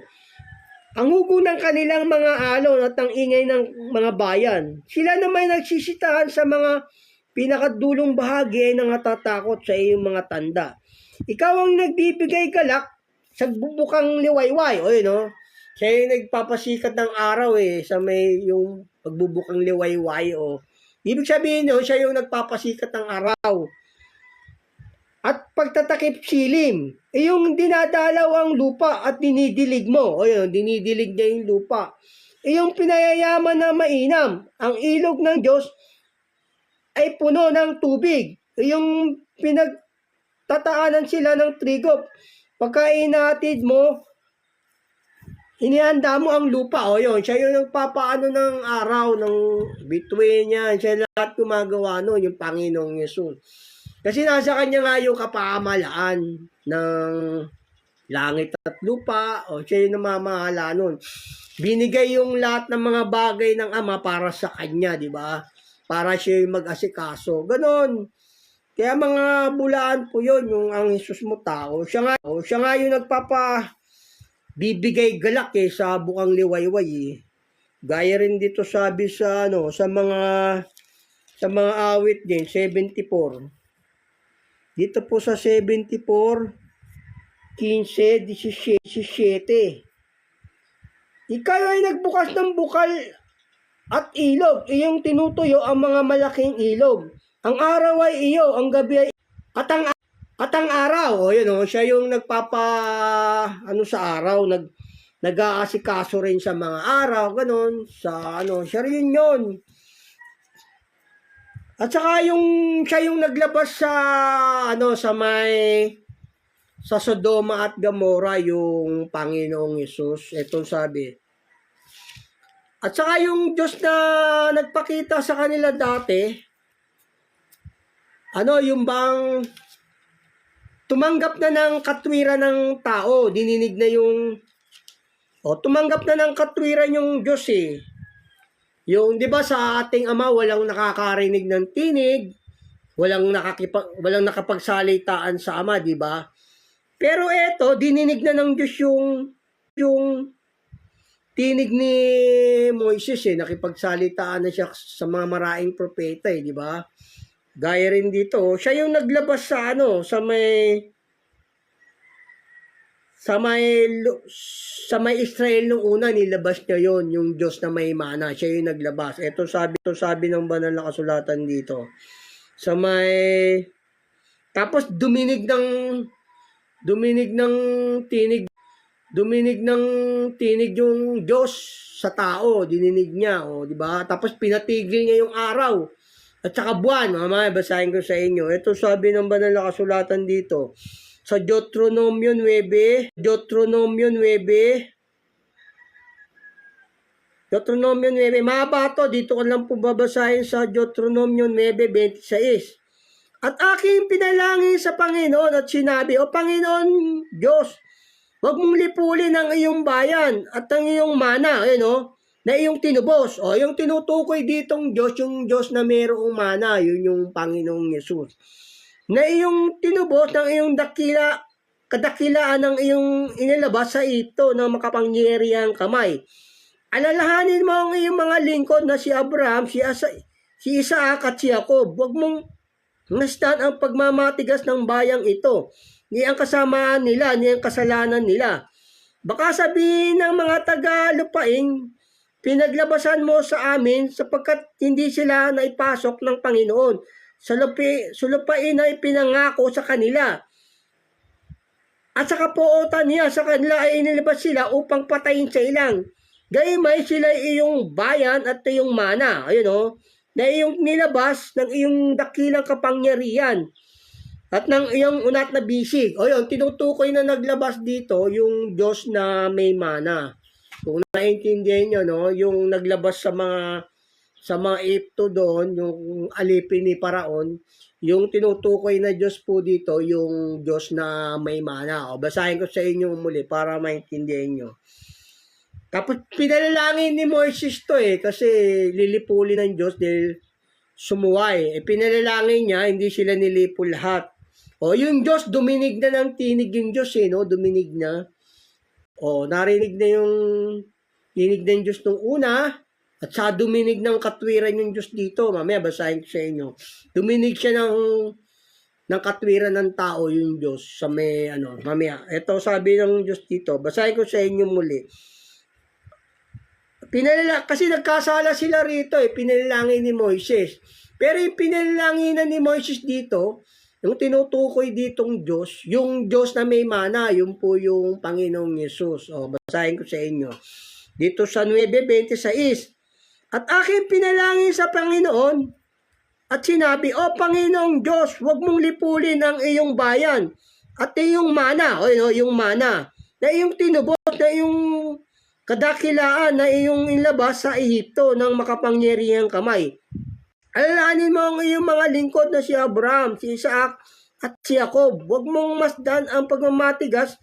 Ang hugong ng kanilang mga alon at ang ingay ng mga bayan, sila naman nagsisitahan sa mga pinakadulong bahagi ay nangatatakot sa iyong mga tanda. Ikaw ang nagbibigay galak sa bubukang liwayway. Siya yung nagpapasikat ng araw sa may yung pagbubukang liwayway. Ibig sabihin siya yung nagpapasikat ng araw. At pagtatakip silim, yung dinadalaw ang lupa at dinidilig mo. Dinidilig niya yung lupa. Yung pinayayaman na mainam, ang ilog ng Diyos ay puno ng tubig. Yung pinagtataanan sila ng trigo. Pagka inatid mo, inihanda mo ang lupa. Siya yung nagpapaano ng araw, ng bituin niya. Siya lahat gumagawa yung Panginoong Yesus. Kasi nasa kanya nga yung kapamahalaan ng langit at lupa. Siya yung namamahala nun. Binigay yung lahat ng mga bagay ng Ama para sa kanya, di ba? Para siya yung mag-asikaso. Ganon. Kaya mga bulaan po yun, yung ang Jesus mo tao. Siya nga yung bibigay galak sa bukang liwayway Gaya rin dito sabi sa mga awit din 74. Dito po sa 74 15, 17. Ikaw ay nagbukas ng bukal at ilog, iyong tinutuyo ang mga malaking ilog. Ang araw ay iyo, ang gabi ay at ang araw, siya yung sa araw, nag-aasikaso rin sa mga araw, ganon, siya rin yun. At saka siya yung naglabas sa Sodoma at Gomora, yung Panginoong Yesus. Ito sabi. At saka yung Diyos na nagpakita sa kanila dati, yung bang tumanggap na ng katwiran ng tao, dininig na tumanggap na ng katwiran yung Diyos Yung, di ba sa ating Ama, walang nakakarinig ng tinig, walang nakapagsalitaan sa Ama, di ba? Pero eto, dininig na ng Diyos yung tinig ni Moises nakipagsalitaan na siya sa mga maraing propeta di ba? Gaya rin dito, siya yung naglabas sa may Israel nung una, nilabas niya yon yung Diyos na may mana. Siya yung naglabas. Ito sabi ng banal na kasulatan dito. Tapos duminig ng tinig yung Diyos sa tao, dininig niya, di ba? Tapos pinatigil niya yung araw at saka buwan. Mamaya basahin ko sa inyo. Ito sabi ng banal na kasulatan dito. Sa Deuteronomio 9, mahaba to, dito ko lang po babasahin sa Deuteronomio 9:26. At aking pinalangin sa Panginoon at sinabi, O Panginoon Diyos, huwag mong lipulin ang iyong bayan at ang iyong mana, na iyong tinubos. Yung tinutukoy ditong Diyos, yung Diyos na mayroong mana, yun yung Panginoong Yesus. Na iyong tinubos ng iyong kadakilaan ng iyong inilabas sa ito ng makapangyarihang kamay. Alalahanin mo ang iyong mga lingkod na si Abraham, si Isaac at si Jacob. Huwag mong nastan ang pagmamatigas ng bayang ito, ni ang kasamaan nila, ni ang kasalanan nila. Baka sabihin ng mga taga-lupain, pinaglabasan mo sa amin sapagkat hindi sila naipasok ng Panginoon. Sa lupain na ipinangako sa kanila. At sa kapuotan niya sa kanila ay inilabas sila upang patayin sa ilang. Gayumay sila iyong bayan at iyong mana. Ayun o. Na iyong nilabas ng iyong dakilang kapangyarihan at ng iyong unat na bisig. O yun, tinutukoy na naglabas dito yung Diyos na may mana. Kung naiintindihan nyo, no, yung naglabas sa mga Egypto doon, yung alipin ni Paraon, yung tinutukoy na Diyos po dito, yung Diyos na may mana. O, basahin ko sa inyo muli para maintindihan nyo. Tapos pinalangin ni Moises to kasi lilipulin ng Diyos dahil sumuway. Pinalangin niya, hindi sila nilipol lahat. O, yung Diyos, duminig na ng tinig yung Diyos no? Duminig na. O, narinig na yung tinig ng Diyos nung una, at sa duminig ng katwiran yung Diyos dito. Mamaya, basahin ko sa inyo. Duminig siya ng katwiran ng tao yung Diyos sa may, mamaya. Ito sabi ng Diyos dito, basahin ko sa inyo muli. Kasi nagkasala sila rito pinalangin ni Moises. Pero yung pinalalanginan ni Moises dito, yung tinutukoy ditong Diyos, yung Diyos na may mana, yun po yung Panginoong Yesus. O, basahin ko sa inyo. Dito sa 9:26. At aking pinalangin sa Panginoon at sinabi, O Panginoong Diyos, huwag mong lipulin ang iyong bayan at iyong mana, yung mana, na iyong tinubos, na iyong kadakilaan na iyong inlabas sa Ehipto ng makapangyarihang kamay. Alalahanin mo ang iyong mga lingkod na si Abraham, si Isaac, at si Jacob. Huwag mong masdan ang pagmamatigas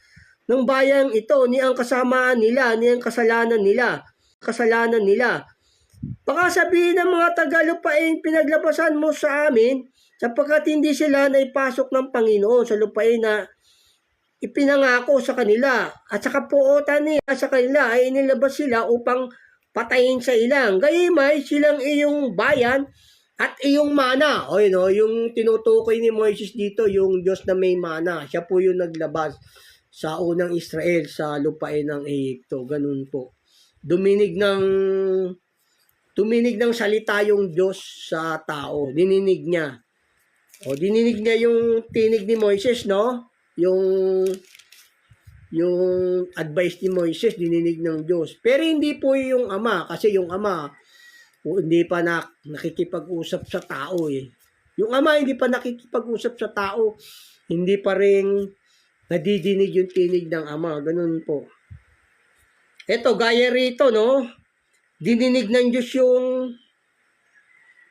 ng bayang ito, ni ang kasamaan nila, ni ang kasalanan nila. Baka sabihin ng mga taga-lupain, pinaglabasan mo sa amin, sapagkat hindi sila naipasok ng Panginoon sa lupain na ipinangako sa kanila, at sa kapuotan niya sa kanila ay inilabas sila upang patayin sa ilang. Gayumay silang iyong bayan at iyong mana. Yung tinutukoy ni Moises dito, yung Diyos na may mana. Siya po yung naglabas sa unang Israel sa lupain ng Ehipto. Ganun po. Duminig ng salita yung Diyos sa tao. Dininig niya. Dininig niya yung tinig ni Moises, no? Yung advice ni Moises, dininig ng Diyos. Pero hindi po yung Ama, kasi yung Ama, hindi pa nakikipag-usap sa tao Yung Ama, hindi pa nakikipag-usap sa tao, hindi pa rin nadidinig yung tinig ng Ama. Ganun po. Ito, gaya rito, no? Dininig ng Diyos yung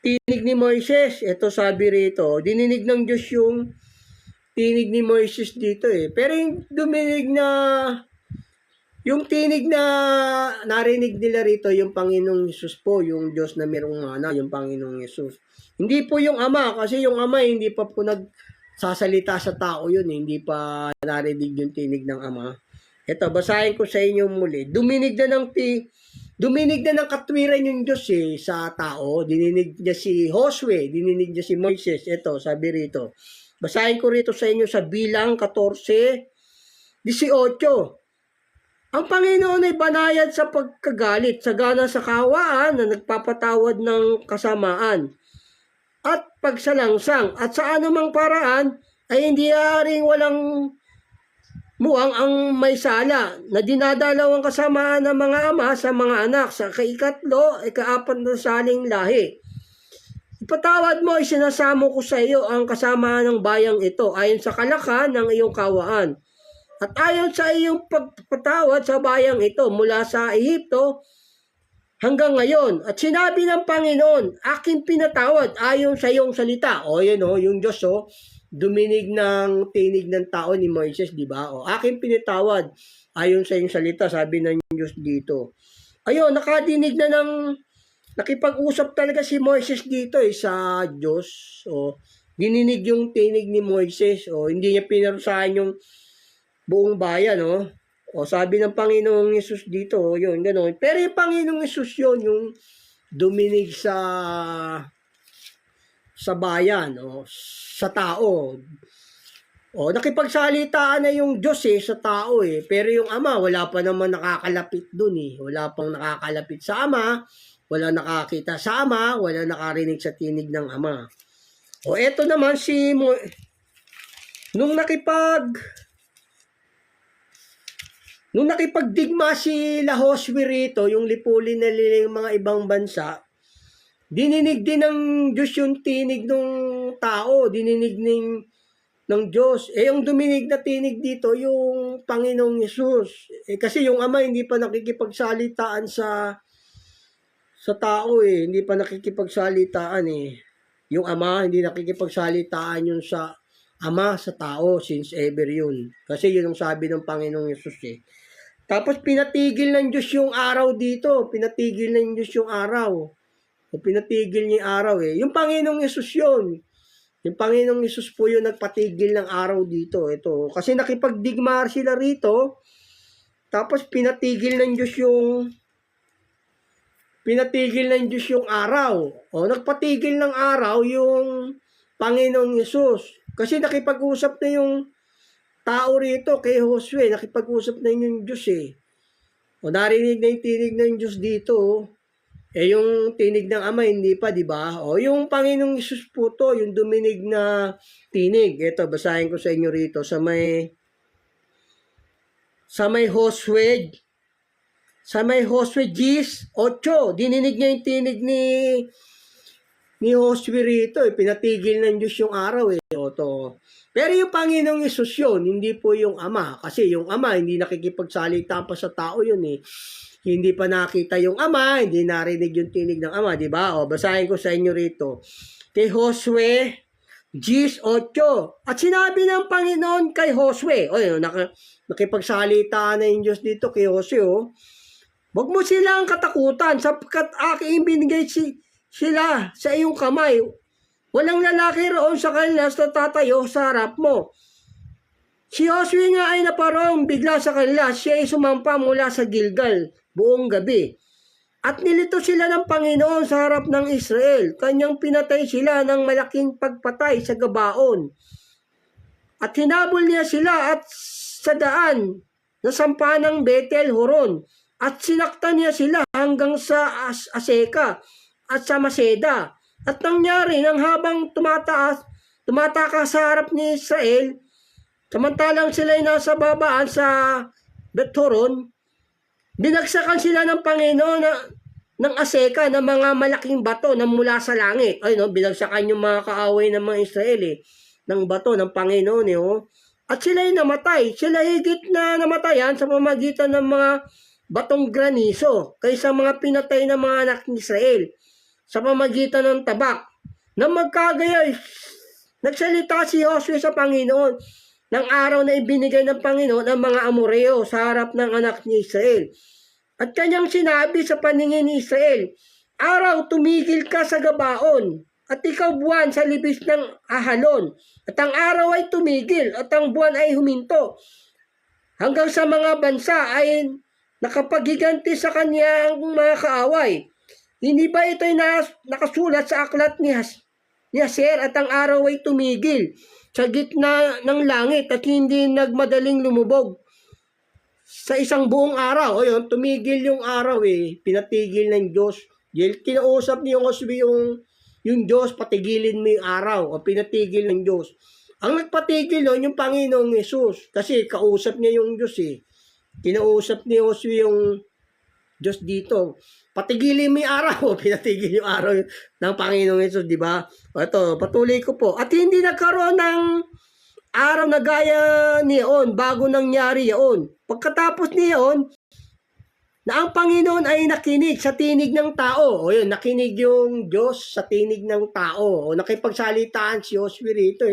tinig ni Moises. Ito sabi rito, dininig ng Diyos yung tinig ni Moises dito Pero yung tinig na narinig nila rito, yung Panginoong Yesus po, yung Diyos na mayroong mana, yung Panginoong Yesus. Hindi po yung Ama, kasi yung Ama hindi pa po nagsasalita sa tao yun Hindi pa narinig yung tinig ng Ama. Ito, basahin ko sa inyo muli. Duminig na ng katwiran yung Diyos sa tao. Dininig niya si Josue, dininig niya si Moises. Ito, sabi rito. Basahin ko rito sa inyo sa Bilang 14:18. Ang Panginoon ay banayad sa pagkagalit, sagana sa kawaan na nagpapatawad ng kasamaan at pagsalangsang, at sa anumang paraan ay hindi aaring walang muwang ang may sala, na dinadalaw ang kasamaan ng mga ama sa mga anak sa kaikatlo, ikaapat na saling lahi. Ipatawad mo, isinasamo ko sa iyo ang kasama ng bayang ito ayon sa kalakan ng iyong kawaan. At ayon sa iyong pagpatawad sa bayang ito mula sa Ehipto hanggang ngayon. At sinabi ng Panginoon, aking pinatawad ayon sa iyong salita. Yung Diyos duminig ng tinig ng tao ni Moises, di ba? Aking pinatawad ayon sa iyong salita, sabi ng Diyos dito. Nakadinig na nakipag-usap talaga si Moises dito sa Diyos. Dininig yung tinig ni Moises. Hindi niya pinarusahan yung buong bayan. Sabi ng Panginoong Yesus dito, yun, gano'n. Pero yung Panginoong Yesus yun, yung duminig sa bayan, sa tao. O, nakipagsalitaan na yung Diyos sa tao Pero yung Ama, wala pa naman nakakalapit dun Wala pang nakakalapit sa Ama, wala nakakita sa Ama, wala nakarinig sa tinig ng Ama. O, eto naman nung nakipagdigma si Lahoswi rito, yung lipulin na liling mga ibang bansa, dininig din ng Diyos yung tinig ng tao, dininig ng Diyos. Yung duminig na tinig dito, yung Panginoong Yesus. Kasi yung Ama hindi pa nakikipagsalitaan sa tao hindi pa nakikipagsalitaan Yung Ama hindi nakikipagsalitaan yun sa Ama sa tao since ever yun. Kasi yun ang sabi ng Panginoong Yesus Tapos pinatigil ng Diyos yung araw dito. Pinatigil ng Diyos yung araw. O pinatigil niya yung araw Yung Panginoong Yesus yun. Yung Panginoong Yesus po yung nagpatigil ng araw dito. Ito. Kasi nakipagdigma sila rito. Tapos pinatigil ng Diyos yung araw. O nagpatigil ng araw yung Panginoong Yesus. Kasi nakipag-usap na yung tao rito kay Josue. Nakipag-usap na yung Diyos O narinig na yung tinig ng Diyos dito. Yung tinig ng Ama, hindi pa, di ba? O yung Panginoong Yesus po to, yung duminig na tinig. Ito, basahin ko sa inyo rito. Sa may Josue 10:8, dininig niya yung tinig ni Josue rito. Pinatigil ng Diyos yung araw O to. Pero yung Panginoong Yesus yun, hindi po yung Ama. Kasi yung Ama, hindi nakikipagsalita pa sa tao yun Hindi pa nakita yung Ama, hindi narinig yung tinig ng Ama, di ba? O, basahin ko sa inyo rito. Kay Josue 10:8. At sinabi ng Panginoon kay Josue, nakipagsalita na yung Diyos dito kay Josue, Huwag mo silang katakutan sapagkat aking binigay sila sa iyong kamay. Walang lalaki roon sa kanila sa tatayo sa harap mo. Si Josue nga ay naparong bigla sa kanila. Siya ay sumampa mula sa Gilgal buong gabi. At nilito sila ng Panginoon sa harap ng Israel. Kanyang pinatay sila ng malaking pagpatay sa Gabaon. At hinabol niya sila at sa daan na sampa ng Bethel Horon. At sinaktan niya sila hanggang sa Aseka at sa Maseda. At nangyari nang habang tumatakas sa harap ni Israel, samantalang sila ay nasa babaan sa Beth-horon, binagsakan sila ng Panginoon ng Aseka ng mga malaking bato na mula sa langit. Binagsakan yung mga kaaway ng mga Israel ng bato ng Panginoon At sila ay namatay. Sila higit na namatayan sa pamamagitan ng mga batong graniso kaysa mga pinatay ng mga anak ni Israel sa pamamagitan ng tabak. Nang magkagayay, nagsalita si Josue sa Panginoon ng araw na ibinigay ng Panginoon ang mga Amoreo sa harap ng anak ni Israel. At kanyang sinabi sa paningin ni Israel, Araw, tumigil ka sa Gabaon, at ikaw buwan sa libis ng Ahalon. At ang araw ay tumigil, at ang buwan ay huminto. Hanggang sa mga bansa ay nakapaghiganti sa kanyang mga kaaway. Hindi ba ito'y nakasulat sa aklat ni Aser at ang araw ay tumigil sa gitna ng langit at hindi nagmadaling lumubog sa isang buong araw? Tumigil yung araw pinatigil ng Diyos. Kinausap ni Josue yung Diyos, patigilin mo yung araw o pinatigil ng Diyos. Ang nagpatigil yung Panginoong Yesus kasi kausap niya yung Diyos Kinausap ni Josue yung Diyos dito. Patigilin mo yung araw. Pinatigil yung araw ng Panginoong Yesus, di ba? Ito, patuloy ko po. At hindi nagkaroon ng araw na gaya niyon bago nangyari yun. Pagkatapos niyon, na ang Panginoon ay nakinig sa tinig ng tao. Nakinig yung Diyos sa tinig ng tao. Nakipagsalitaan si Josue rito.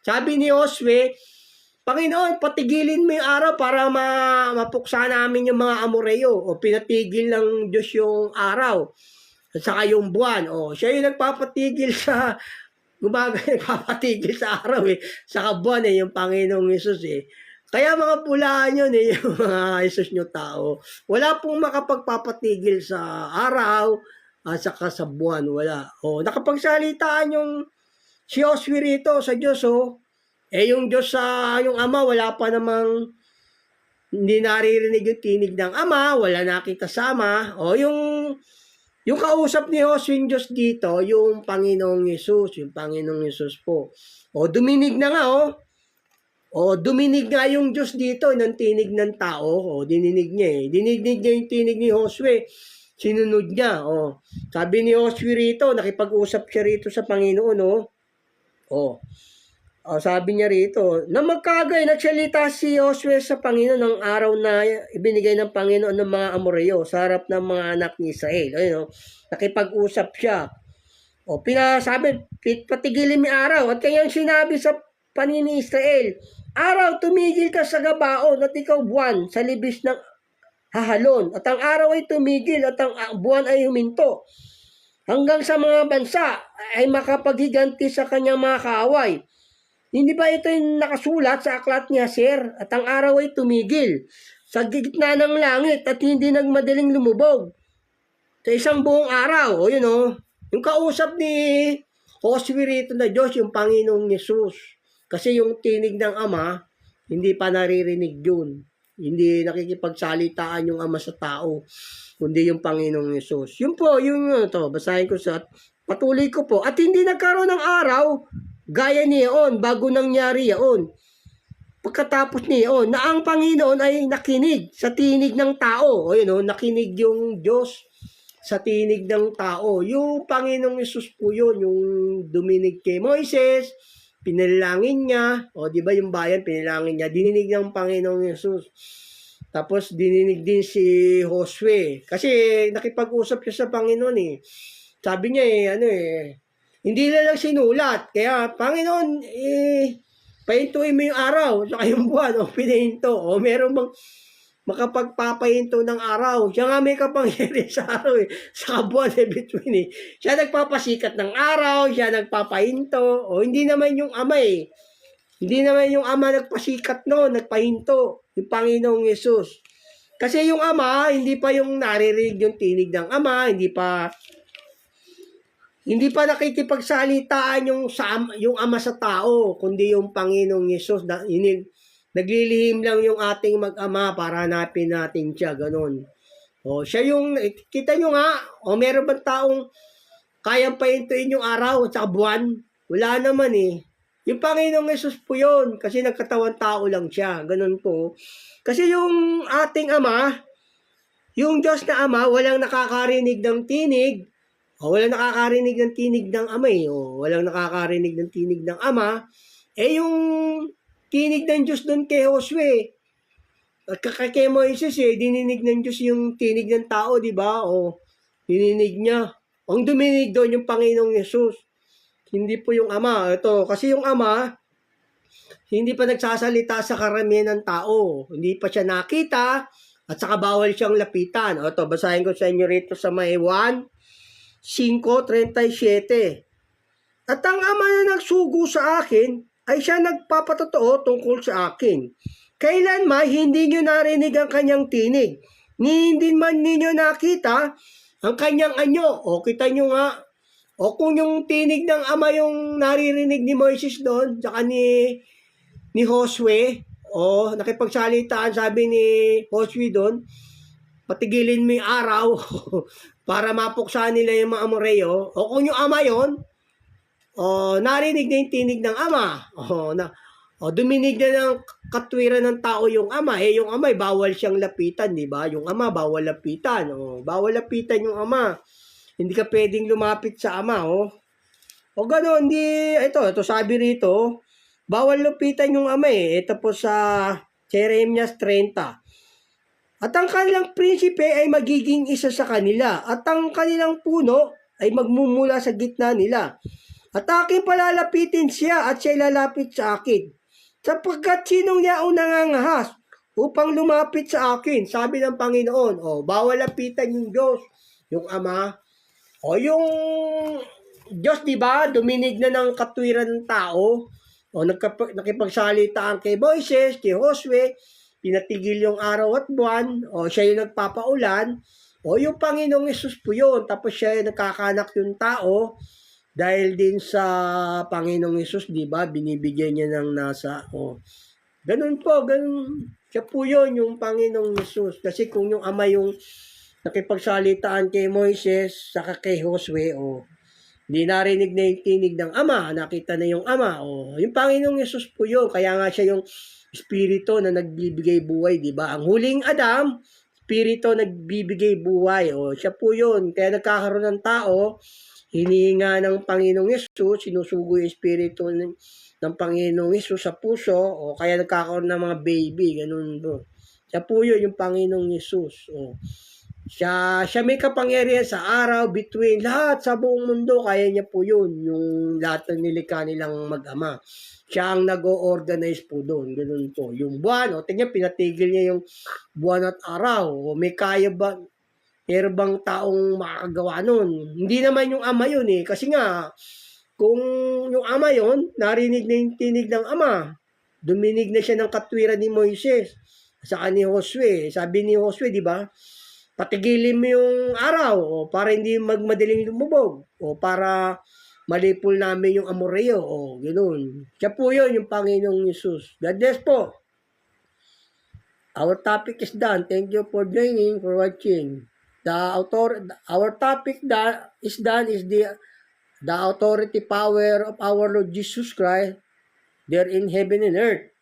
Sabi ni Josue, Panginoon, patigilin mo yung araw para mapuksa namin yung mga Amoreo. Pinatigil ng Diyos yung araw. At saka yung buwan. Siya yung nagpapatigil nagpapatigil sa araw Saka buwan yung Panginoong Yesus Kaya mga pulaan yun yung mga Yesus nyo tao. Wala pong makapagpapatigil sa araw at saka sa buwan. Wala. Nakapagsalitaan yung si Josue rito sa Diyos Yung Diyos sa yung Ama, wala pa namang hindi naririnig yung tinig ng Ama, wala nakita sa Ama. Yung kausap ni Jose yung Diyos dito, yung Panginoong Yesus, yung Panginoong Yesus po. Duminig na nga, duminig nga yung Diyos dito ng tinig ng tao. Dininig niya eh. Dininig niya yung tinig ni Josue. Sinunod niya. Sabi ni Josue rito, nakipag-usap siya rito sa Panginoon. Sabi niya rito, na magkagay, nagsalita si Josue sa Panginoon ng araw na ibinigay ng Panginoon ng mga Amoreo sa harap ng mga anak ni Israel. Ayun, nakipag-usap siya. Pinasabi, patigilin mo araw. At kanyang sinabi sa panini Israel, araw, tumigil ka sa Gabaon at ikaw buwan sa libis ng hahalon. At ang araw ay tumigil at ang buwan ay huminto. Hanggang sa mga bansa ay makapaghiganti sa kanyang mga kaaway. Hindi ba ito yung nakasulat sa aklat ni Haser? At ang araw ay tumigil sa gitna ng langit at hindi nagmadaling lumubog sa isang buong araw. Yung kausap ni Josue rito na Diyos, yung Panginoong Yesus. Kasi yung tinig ng Ama, hindi pa naririnig yun. Hindi nakikipagsalitaan yung Ama sa tao, kundi yung Panginoong Yesus. Yun po, basahin ko patuloy ko po. At hindi nagkaroon ng araw, gaya niyon, bago nangyari yaon. Pagkatapos niyon, na ang Panginoon ay nakinig sa tinig ng tao. Nakinig yung Diyos sa tinig ng tao. Yung Panginoong Yesus po yun, yung duminig kay Moises, pinalangin niya, di ba yung bayan, pinalangin niya, dininig ng Panginoong Yesus. Tapos dininig din si Josue. Kasi nakipag-usap siya sa Panginoon eh. Sabi niya hindi na lang sinulat. Kaya, Panginoon, pahintuin mo yung araw, saka yung buwan, pinahinto. Meron bang makapagpapahinto ng araw? Siya nga may kapangyarihan sa araw sa buwan between Siya nagpapasikat ng araw, siya nagpapahinto. Hindi naman yung Ama Hindi naman yung Ama nagpasikat nagpahinto. Yung Panginoong Yesus. Kasi yung Ama, hindi pa yung naririnig yung tinig ng Ama, hindi pa nakikipagsalitaan yung Ama sa tao, kundi yung Panginoong Yesus. Naglilihim lang yung ating mag-ama para hanapin natin siya, ganun. Siya yung, kita nyo nga, meron bang taong kayang pahintuin yung araw at saka buwan? Wala naman Yung Panginoong Yesus po yun, kasi nagkatawan tao lang siya, ganun po. Kasi yung ating Ama, yung Diyos na Ama, walang nakakarinig ng tinig, walang nakakarinig ng tinig ng Ama walang nakakarinig ng tinig ng Ama, yung tinig ng Diyos doon kay Josue. At kay Moises dininig ng Diyos yung tinig ng tao, di ba? Dininig niya. Ang duminig doon yung Panginoong Yesus. Hindi po yung Ama. Kasi yung Ama, hindi pa nagsasalita sa karamihan ng tao. Hindi pa siya nakita at saka bawal siyang lapitan. Basahin ko sa inyo rito sa may 1:5:37. At ang Ama na nagsugo sa akin ay siya nagpapatotoo tungkol sa akin. Kailanman hindi nyo narinig ang kanyang tinig, ni hindi man ninyo nakita ang kanyang anyo. Kita nyo nga. Kung yung tinig ng Ama yung naririnig ni Moises doon, tsaka ni Josue, nakipagsalitaan, sabi ni Josue doon, patigilin mo yung araw para mapuksa nila yung mga Amoreo. Kung yung Ama yon, narinig na yung tinig ng Ama. Duminig na ng katwiran ng tao yung Ama. Yung Ama, bawal siyang lapitan, di ba? Yung Ama, bawal lapitan. Bawal lapitan yung Ama. Hindi ka pwedeng lumapit sa Ama, gano'n, ito sabi rito, bawal lapitan yung Ama Ito po sa Jeremias 30. At ang kanilang prinsipe ay magiging isa sa kanila. At ang kanilang puno ay magmumula sa gitna nila. At aking palalapitin siya at siya lalapit sa akin. Sapagkat sinong yaong nangangahas upang lumapit sa akin, sabi ng Panginoon. Bawal lapitan yung Diyos, yung Ama. Yung Diyos, di ba, duminig na ng katwiran ng tao. Nakipagsalitaan kay Moises, kay Josue, pinatigil yung araw at buwan. Siya yung nagpapaulan. Yung Panginoong Yesus po yun. Tapos siya yung nagkakanak yung tao. Dahil din sa Panginoong Hesus, di ba, binibigyan niya ng nasa, ganun po, ganun. Siya po yun, yung Panginoong Hesus. Kasi kung yung Ama yung nakipagsalitaan kay Moises, saka kay Josue, hindi narinig na yung tinig ng Ama, nakita na yung Ama, yung Panginoong Hesus po yun. Kaya nga siya yung Espiritu na nagbibigay buhay, di ba? Ang huling Adam, Espiritu nagbibigay buhay, siya po yun. Kaya nagkakaroon ng tao, hinihinga ng Panginoong Hesus, sinusugo yung Espiritu ng Panginoong Hesus sa puso, kaya nagkakaroon ng mga baby, ganun po. Siya po yun, yung Panginoong Hesus. Siya may kapangyarihan sa araw, between, lahat sa buong mundo, kaya niya po yun, yung lahat ng nilikha nilang mag-ama. Siya ang nag-o-organize po doon, ganun po. Yung buwan, tingnan, pinatigil niya yung buwan at araw, may kaya ba, meron bang taong makakagawa nun? Hindi naman yung Ama yun kasi nga, kung yung Ama yun, narinig na yung tinig ng Ama, duminig na siya ng katwiran ni Moises, saka ni Josue. Sabi ni Josue, di ba? Patigilin mo yung araw para hindi magmadaling lumubog para malipol namin yung Amoreo ganoon. Siya po yun, yung Panginoong Yesus. God bless po. Our topic is done. Thank you for joining, for watching. Our topic is done is the authority power of our Lord Jesus Christ there in heaven and earth.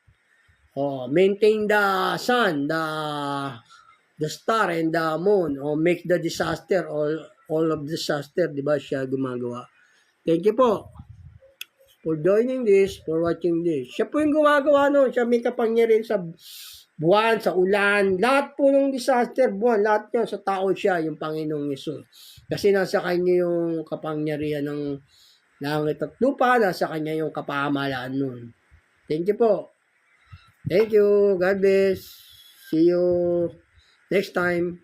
Maintain the sun, the star and the moon, make the disaster, all of disaster, di ba siya gumagawa. Thank you po for joining this, for watching this. Siya po yung gumagawa nun, siya may kapangyarihan sa buwan, sa ulan, lahat po ng disaster, buwan, lahat yan, sa tao siya, yung Panginoong Yesus. Kasi nasa kanya yung kapangyarihan ng langit at lupa, nasa kanya yung kapamahalaan nun. Thank you po. Thank you. God bless. See you next time.